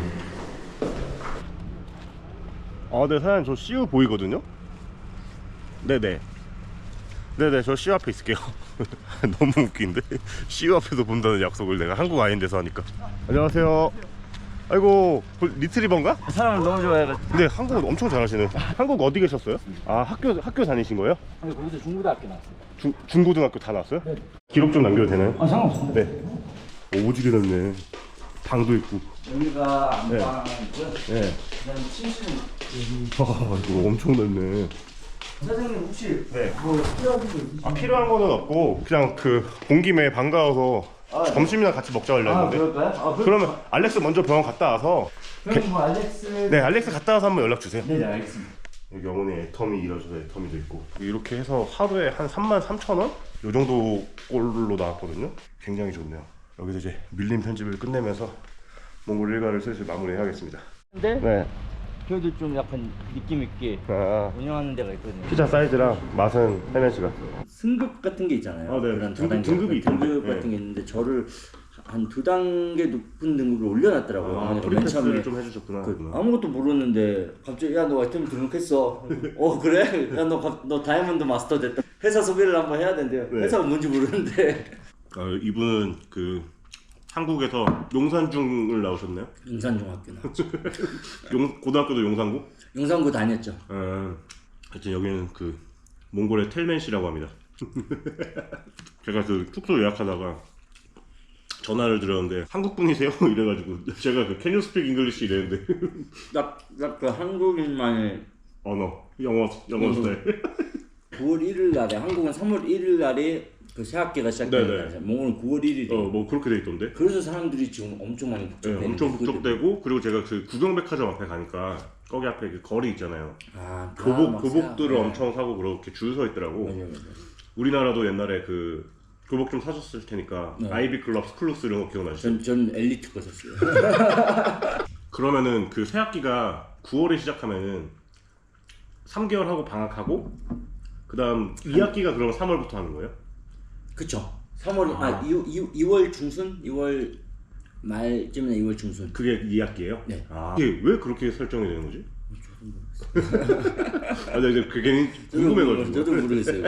네, 사장님 저 CU 보이거든요? 네네. 네네, 저 CU 앞에 있을게요. 너무 웃긴데? CU 앞에서 본다는 약속을 내가 한국 아닌 데서 하니까. 안녕하세요. 아이고, 리트리버인가? 사람을 너무 좋아해가지고. 네, 한국어 엄청 잘하시네. 한국 어디 계셨어요? 아, 학교 다니신 거예요? 아니, 거기서 중고등학교 나왔어요. 중고등학교 다 나왔어요? 네. 기록 좀 남겨도 되나요? 아, 상관없어요. 네. 오지게 넓네. 방도 있고. 여기가 안방이고요. 네. 그다음에 침실은 이거 엄청 넓네. 사장님 혹시 네. 뭐 필요한 거 있으신가요? 필요한 거는 없고 그냥 온 김에 반가워서 네. 점심이나 같이 먹자고 하려는데. 그럴까요? 그러면 알렉스 먼저 병원 갔다 와서 그럼 뭐 알렉스. 네, 알렉스 갔다 와서 한번 연락 주세요. 네, 알겠습니다. 여기 어머니 애터미 일하셔서 애터미도 있고 이렇게 해서 하루에 한 33,000원? 요 정도 꼴로 나왔거든요. 굉장히 좋네요. 여기서 이제 밀린 편집을 끝내면서 몽골 일가를 슬슬 마무리해야겠습니다. 근데 네. 그래도 좀 약간 느낌 있게 운영하는 데가 있거든요. 피자 사이즈랑 맛은 혜면씨가. 승급 같은 게 있잖아요. 네. 그런 등급이 있던데. 등급 같은 게 있는데 저를 한 2단계 높은 등급을 올려놨더라고요. 어머니가 맨 처음에 프리패스를 좀 해주셨구나. 아무것도 모르는데 갑자기 야 너 애터미 등록했어. 그래? 야 너 다이아몬드 마스터 됐다. 회사 소개를 한번 해야 된대요. 네. 회사가 뭔지 모르는데. 이분은 그 한국에서 용산중을 나오셨나요? 용산중학교 나왔죠. 고등학교도 용산구? 용산구 다녔죠. 하여튼 여기는 그 몽골의 텔멘시라고 합니다. 제가 그 숙소 예약하다가 전화를 드렸는데 한국 분이세요? 이래가지고 제가 그 Can you speak English 이랬는데 딱 그 한국인만의 영어 스타일. 9월 1일 날에 한국은 3월 1일 날에 그 새학기가 시작되는 네네. 날이잖아요. 몽골은 9월 1일이에요. 뭐 그렇게 돼 있던데. 그래서 사람들이 지금 엄청 많이 네, 북적대는 엄청 북적대고 그리고 제가 그 구경백화점 앞에 가니까 거기 앞에 그 거리 있잖아요. 교복들을 엄청 사고 그렇게 줄 서 있더라고. 맞아요. 우리나라도 옛날에 그 교복 좀 사줬을 테니까 네. 아이비 클럽, 스쿨룩스 이런 거 기억나시죠? 전 엘리트 거 샀어요. 그러면은 그 새학기가 9월에 시작하면은 3개월 하고 방학하고 그다음 2학기가 그러면 3월부터 하는 거예요? 그쵸. 3월 2월 중순, 2월 말쯤이나 2월 중순. 그게 2학기예요? 네. 이게 왜 그렇게 설정이 되는 거지? 이제 그게 궁금해가지고. 저도 모르겠어요.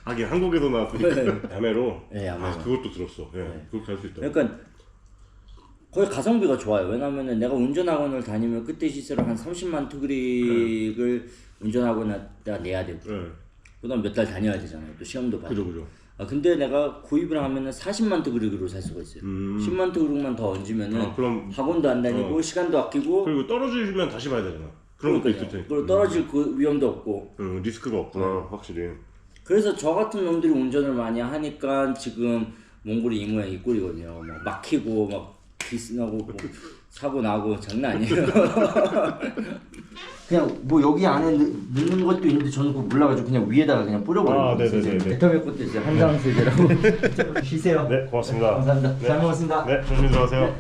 하긴 한국에서 나왔으니까 야매로. 네, 야매로. 그것도 들었어. 그렇게 할 수 있다. 그러니까 거의 가성비가 좋아요. 왜냐면은 내가 운전학원을 다니면 그때 시세로 한 30만 투그릭을 운전학원에다 내야 되고 그다음 몇 달 다녀야 되잖아요. 또 시험도 봐야 되고. 그죠. 근데 내가 구입을 하면은 40만 투그릭으로 살 수가 있어요. 10만 투그릭만 더 얹으면은 그럼 학원도 안 다니고 시간도 아끼고 그리고 떨어지면 다시 봐야 되잖아. 그런 것도 있을 테니까. 그리고 떨어질 그 위험도 없고. 리스크가 없구나 확실히. 그래서 저 같은 놈들이 운전을 많이 하니까 지금 몽골이 이 모양 이 꼴이거든요. 막 막히고 막 비스나고 뭐 사고 나고 장난 아니에요. 그냥 뭐 여기 안에 넣는 것도 있는데 저는 그거 몰라가지고 그냥 위에다가 그냥 뿌려버려요. 네네네. 애터미 것도 이제 한장 세제라고. 쉬세요. 네, 고맙습니다. 감사합니다. 네. 잘 먹었습니다. 네, 조심히 들어가세요.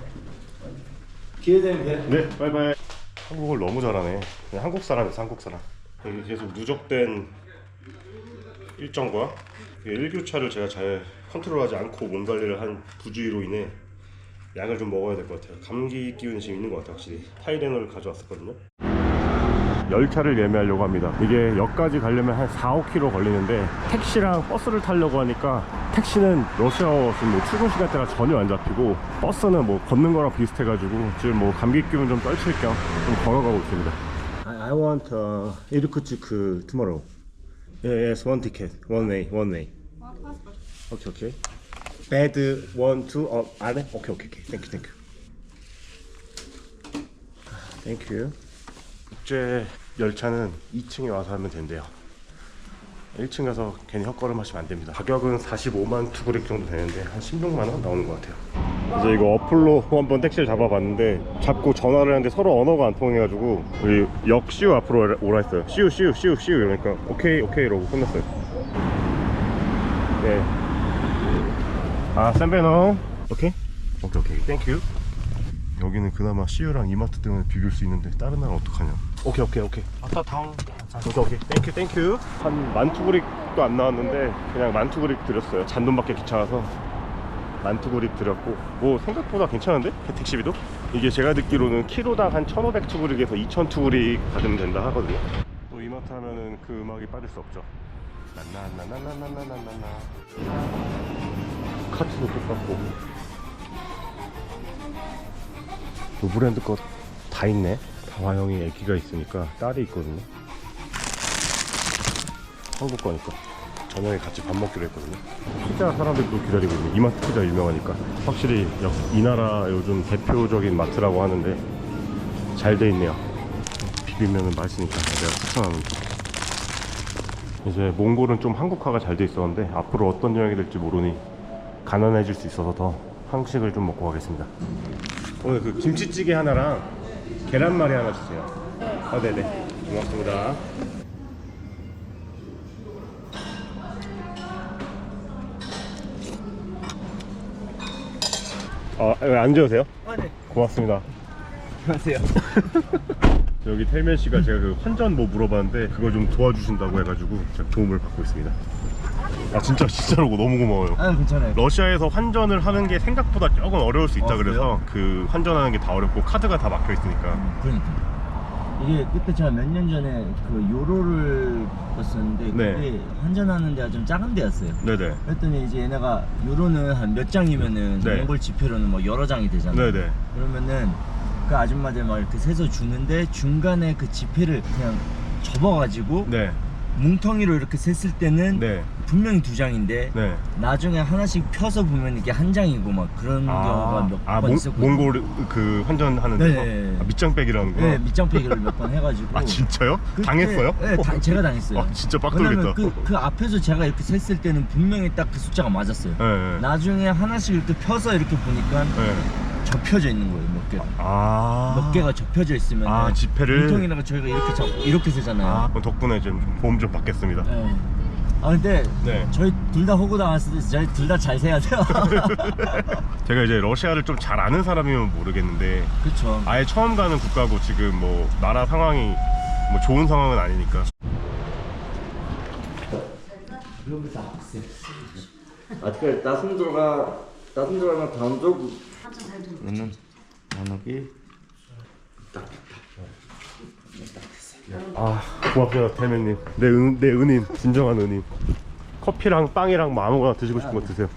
기회 되면 봬요. 네, 바이바이. 한국을 너무 잘하네. 그냥 한국 사람이었어, 한국 사람. 여기 계속 누적된 일정과 1교차를 제가 잘 컨트롤하지 않고 몸 관리를 한 부주의로 인해 약을 좀 먹어야 될 것 같아요. 감기 기운이 지금 있는 것 같아요, 확실히. 타이레놀을 가져왔었거든요. 열차를 예매하려고 합니다. 이게 역까지 가려면 한 4-5km 걸리는데 택시랑 버스를 타려고 하니까 택시는 러시아워 뭐 출근 시간대가 전혀 안 잡히고 버스는 뭐 걷는 거랑 비슷해가지고 지금 뭐 감기 기운 좀 떨칠 겸 좀 걸어가고 있습니다. I want Irkutsk tomorrow. Yes, one ticket, one way. Okay. Bad 1, 2. 안에? Okay. Thank you. 국제 열차는 2층에 와서 하면 된대요. 1층 가서 괜히 헛걸음 하시면 안 됩니다. 가격은 45만 투그릭 정도 되는데 한 16만 원 나오는 것 같아요. 이제 이거 어플로 한번 택시를 잡아봤는데 잡고 전화를 하는데 서로 언어가 안 통해가지고 우리 역 CU 앞으로 오라 했어요. CU 이러니까 오케이 이러고 끝났어요. 네. 샌베노. 오케이, 땡큐. 여기는 그나마 CU랑 이마트 때문에 비빌 수 있는데 다른 나라는 어떡하냐. 오케이. 아따 다운. 오케이. 땡큐. 한 10,000투그릭 그립도 안 나왔는데 그냥 만투 그립 드렸어요. 잔돈받기 귀찮아서 만투 그립 드렸고, 뭐 생각보다 괜찮은데? 택시비도? 이게 제가 듣기로는 키로당 한 1500 투그릭에서 2000 투그릭 받으면 된다 하거든요. 또 이마트 하면은 그 음악이 빠질 수 없죠. 나나나나나나나나나. 카트도 똑같고 요 브랜드 거 다 있네. 다화형이 애기가 있으니까 딸이 있거든요. 한국 거니까 저녁에 같이 밥 먹기로 했거든요. 피자 사람들도 기다리고 있네. 이마트 피자 유명하니까. 확실히 이 나라 요즘 대표적인 마트라고 하는데 잘 돼 있네요. 비비면은 맛있으니까 내가 추천하는 쪽. 이제 몽골은 좀 한국화가 잘 돼 있었는데 앞으로 어떤 여행이 될지 모르니 가난해질 수 있어서 더 한식을 좀 먹고 가겠습니다. 오늘 그 김치찌개 하나랑 계란말이 하나 주세요. 아, 네네. 고맙습니다. 앉으세요? 네. 고맙습니다. 안녕하세요. 여기 텔면 씨가 제가 그 환전 뭐 물어봤는데 그걸 좀 도와주신다고 해가지고 제가 도움을 받고 있습니다. 아 진짜로 너무 고마워요. 아 괜찮아요. 러시아에서 환전을 하는 게 생각보다 조금 어려울 수 있다. 아, 그래서 그 환전하는 게 다 어렵고 카드가 다 막혀 있으니까. 그러니까 이게 그때 제가 몇 년 전에 그 유로를 봤었는데 그게 네. 환전하는 데가 좀 작은 데였어요. 네네. 그랬더니 이제 얘네가 유로는 한 몇 장이면은 네. 몽골 지폐로는 뭐 여러 장이 되잖아요. 네네. 그러면은 그 아줌마들 막 이렇게 세서 주는데 중간에 그 지폐를 그냥 접어가지고 네. 뭉텅이로 이렇게 셌을 때는 네. 분명히 두 장인데 네. 나중에 하나씩 펴서 보면 이게 한 장이고 막 그런 경우가 몇 번 있었거든요. 몽골 그 환전하는 네. 데서 밑장빼기라는 거야. 네, 밑장빼기를 몇 번 해가지고. 아 진짜요? 그때- 당했어요? 네, 제가 당했어요. 아 진짜 왜냐면 빡돌겠다. 그 앞에서 제가 이렇게 셌을 때는 분명히 딱 그 숫자가 맞았어요. 네. 나중에 하나씩 이렇게 펴서 이렇게 보니까 네. 접혀져 있는 거예요, 몇 개가. 아. 몇 개가 접혀져 있으면 아, 지폐를? 통이나가 저희가 이렇게 세잖아요. 아, 그럼 덕분에 좀 보험 좀 받겠습니다. 네. 아 근데 네. 저희 둘 다 호구 당했을 때 저희 둘 다 잘 세야 돼요. 제가 이제 러시아를 좀 잘 아는 사람이면 모르겠는데 그렇죠. 아예 처음 가는 국가고 지금 뭐 나라 상황이 뭐 좋은 상황은 아니니까. 아직까지 따순 들어가면 다음 쪽 그러면 나누기 아 고맙습니다 텔맨님. 내 은인, 진정한 은인. 커피랑 빵이랑 뭐 아무거나 드시고 싶은 거 드세요.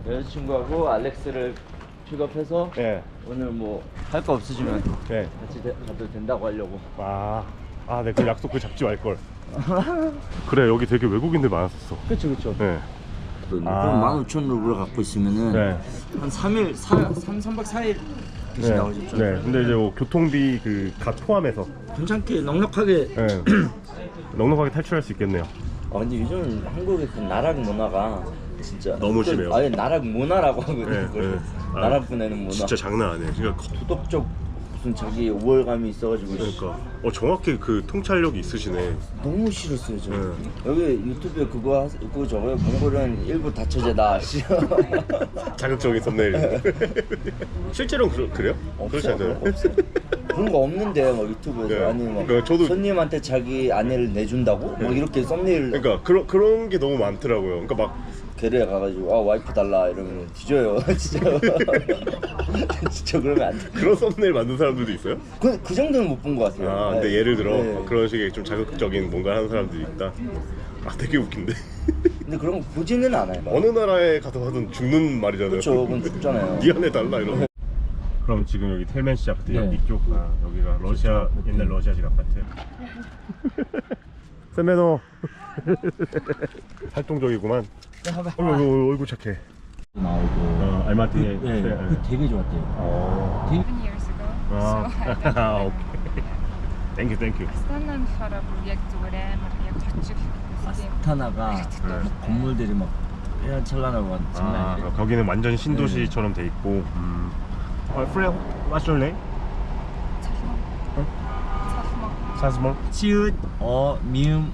여자친구하고 알렉스를 픽업해서 예. 오늘 뭐 할 거 없으시면 예. 같이 가도 된다고 하려고. 네, 그 약속 그 잡지 말걸. 그래, 여기 되게 외국인들 많았었어. 그쵸. 네. 그럼 아. 15,000루블을 갖고 있으면은 네. 한 3일, 3박 4일 계신다고 하셨죠? 네. 근데 이제 뭐 교통비 그 값 포함해서 괜찮게 넉넉하게. 네. 넉넉하게 탈출할 수 있겠네요. 근데 요즘 한국의 그 나락 문화가 진짜 너무 심해요. 아예 나락 문화라고 하거든요. 네, 그걸. 네. 아, 나락 보내는 문화. 진짜 장난 아니에요. 그러니까 도덕적 무슨 자기 우월감이 있어가지고 정확히 그 통찰력이 있으시네. 너무 싫었어요 저는. 네. 여기 유튜브에 그거 저거요. 몽골은 일부 다처제다. 자극적인 썸네일. 실제로는 그래요? 그렇지 않아요? 없어요. 그런 거 없는데 막 유튜브에서. 네. 아니 막 그러니까 저도- 손님한테 자기 아내를 내준다고? 막 이렇게 썸네일. 그러니까 그런 게 너무 많더라고요. 그러니까 막 게르에 가가지고 와이프 달라 이러면 뒤져요. 진짜. 진짜 그러면 안 돼. 그런 썸네일 만든 사람들도 있어요? 그 정도는 못 본 것 같아요. 근데 네. 예를 들어 네. 그런 식의 좀 자극적인 뭔가 하는 사람들이 있다. 되게 웃긴데. 근데 그런 거 보지는 않아요. 어느 나라에 가서 하든 죽는 말이잖아요. 그렇죠. 그건 죽잖아요. 네 안에 달라 이러면. 그럼 지금 여기 텔멘 씨 아파트 네. 이쪽 여기가 러시아 옛날 러시아식 아파트. 세메노. 활동적이구만. 얼굴 착해. 나오고. 알마티에. 네, 그 되게 좋았대요. 되게 7 years ago. 오케이. 땡큐. Aztán farabuljektorem, jak 아스타나가 막 건물들이 막 찬란하고 장난 아니에요. 거기는 완전 신도시처럼 돼 있고. Friend, what's your name? 사스모. 치읓 미음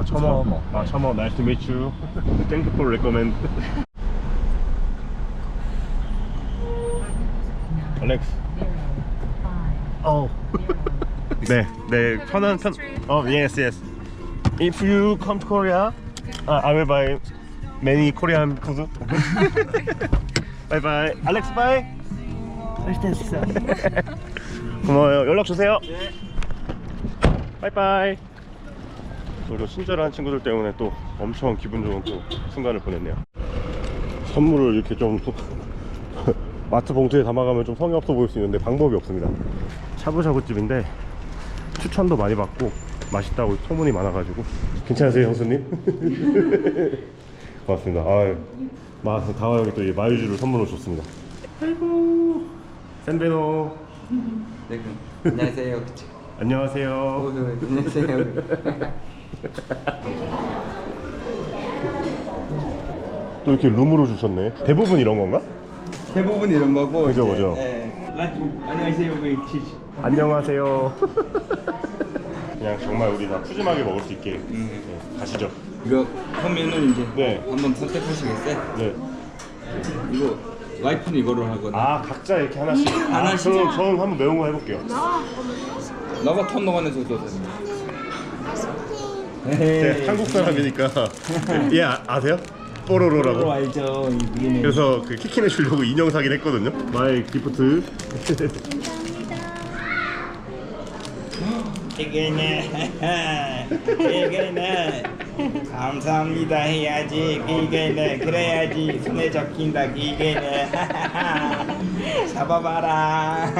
처머. 네. 처머. Nice to meet you. Thank you for recommend. Alex. 네, 편한. Yes. If you come to Korea, I will buy many Korean food. Bye bye. Alex bye. 고마워요. 연락 주세요. 바이바이. 또 친절한 친구들 때문에 또 엄청 기분 좋은 또 순간을 보냈네요. 선물을 이렇게 좀 마트 봉투에 담아가면 좀 성의 없어 보일 수 있는데 방법이 없습니다. 샤브샤브 집인데 추천도 많이 받고 맛있다고 소문이 많아가지고. 괜찮으세요 형수님? 고맙습니다. 아유, 다와 형이 또 이 마유주를 선물로 줬습니다. 아이고 센베노. 네, 안녕하세요. 안녕하세요. 안녕하세요. 또 이렇게 룸으로 주셨네. 대부분 이런 건가? 대부분 이런 거고. 그죠, 그죠. 안녕하세요. 안녕하세요. 그냥 정말 우리 다 푸짐하게 먹을 수 있게. 네, 가시죠. 이거 하면은 이제 네. 한번 선택하시겠어요? 네. 이거 와이프는 이거로 하거든. 아, 각자 이렇게 하나씩. 하나씩. 그럼 저는 한번 매운 거 해볼게요. 너가 턴 너가는 줘도 돼. 제가 한국 사람이니까. 예, 아세요? 뽀로로라고. 알죠. 그래서 그 키키네 주려고 인형 사긴 했거든요. 마이 기프트. 이게네 감사합니다 해야지. 이게네 그래야지 손에 잡힌다. 이게네 잡아봐라.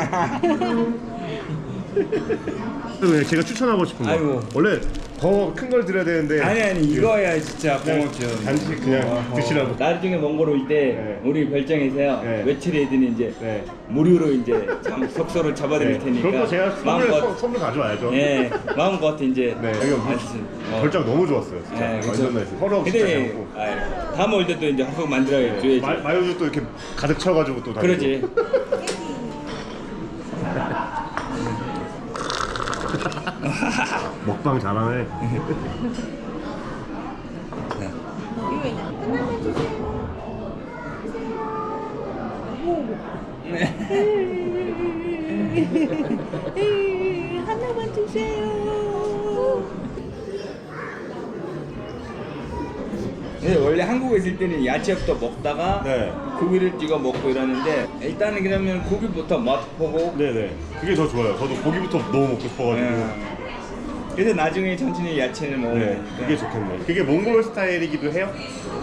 제가 추천하고 싶은 거. 아이고. 원래 더 큰 걸 드려야 되는데. 아니 이거야 진짜 그냥 고맙죠. 간식 그냥 드시라고. 나중에 몽골 올 때 네. 우리 별장에서요. 네. 외출 애들이 이제 네. 무료로 이제 석소를 잡아드릴 테니까. 그럼 또 제가 선물 가져와야죠. 네, 마음껏 이제. 네, 여기 별장 너무 좋았어요. 진짜. 네, 그렇죠. 완전 나이스. 서로 진짜 잘 근데 먹고. 다음 올 때도 이제 한국 만들어 줘야지. 마요주 또 이렇게 가득 채워가지고 또. 그러지. 먹방 잘하네. 하나만 주세요. 근데 원래 한국에 있을 때는 야채부터 먹다가 네. 고기를 찍어 먹고 이러는데 일단은 그러면 고기부터 맛보고. 네네. 그게 더 좋아요. 저도 고기부터 너무 먹고 싶어가지고. 그래서 나중에 천천히 야채를 먹으면 네, 되니까. 그게 좋겠네. 그게 몽골 스타일이기도 해요?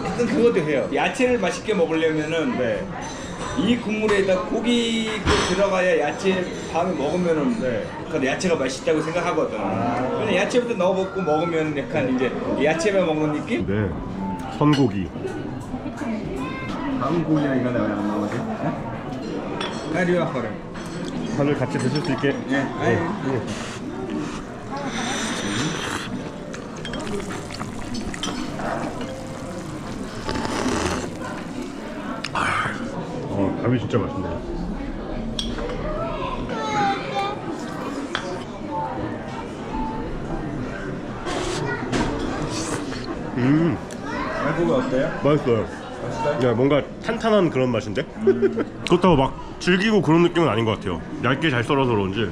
약간 그것도 해요. 야채를 맛있게 먹으려면은 네. 이 국물에다 고기가 들어가야 야채 밤에 먹으면은 네. 그 야채가 맛있다고 생각하거든. 근데 야채부터 넣어먹고 먹으면 약간 이제 야채만 먹는 느낌? 네. 선고기. 다음 고기랑 이거 내가 안 나오지? 까리와 허름. 살을 같이 드실 수 있게. 네. 밥이 진짜 맛있네요. 말고기 어때요? 맛있어요. 맛있어요? 야, 뭔가 탄탄한 그런 맛인데? 그렇다고 막 질기고 그런 느낌은 아닌 것 같아요. 얇게 잘 썰어서 그런지.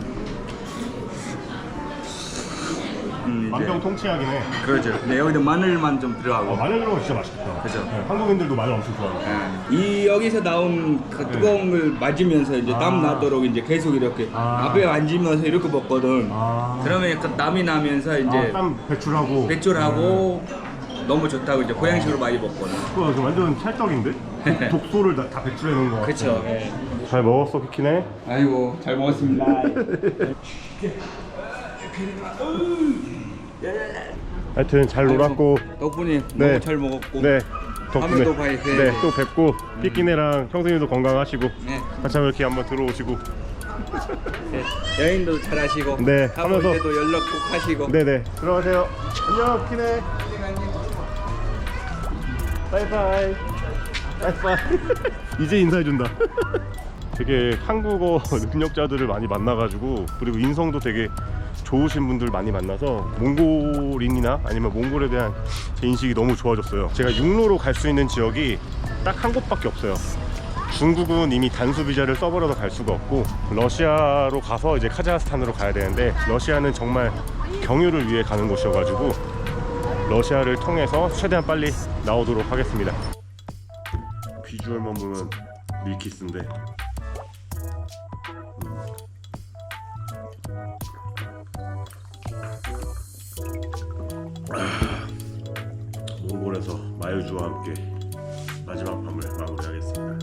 만병통치약이네. 그렇죠. 근데 여기도 마늘만 좀 들어가고. 마늘 들어가면 진짜 맛있겠다. 그죠. 네, 한국인들도 마늘 엄청 좋아해요. 이 여기서 나온 그 뜨거운 걸 맞으면서 이제 땀 나도록 이제 계속 이렇게 앞에 앉으면서 이렇게 먹거든. 그러면 약간 땀이 나면서 이제 땀 배출하고. 배출하고 너무 좋다고 이제 고양식으로 많이 먹거든. 그거 완전 찰떡인데? 독소를 다 배출해 놓은 거 같아. 그렇죠. 잘 먹었어, 키키네. 아이고 잘 먹었습니다. 하여튼 잘 놀았고. 덕분에 네. 너무 잘 먹었고. 네. 덕분에 또 봐야 돼. 네, 또 뵙고 키키네랑 형수님도 건강하시고 네. 같이 한번 이렇게 한번 들어오시고. 여행도 잘 하시고. 네, 가볼 하면서- 때도 연락 꼭 하시고. 네네, 들어가세요. 안녕, 키키네. 바이바이. 바이바이. 이제 인사해준다. 되게 한국어 능력자들을 많이 만나가지고, 그리고 인성도 되게 좋으신 분들 많이 만나서 몽골인이나 아니면 몽골에 대한 제 인식이 너무 좋아졌어요. 제가 육로로 갈 수 있는 지역이 딱 한 곳밖에 없어요. 중국은 이미 단수 비자를 써버려서 갈 수가 없고, 러시아로 가서 이제 카자흐스탄으로 가야 되는데, 러시아는 정말 경유를 위해 가는 곳이어가지고 러시아를 통해서 최대한 빨리 나오도록 하겠습니다. 비주얼만 보면 밀키스인데 몽골에서 마요주와 함께 마지막 밤을 마무리하겠습니다.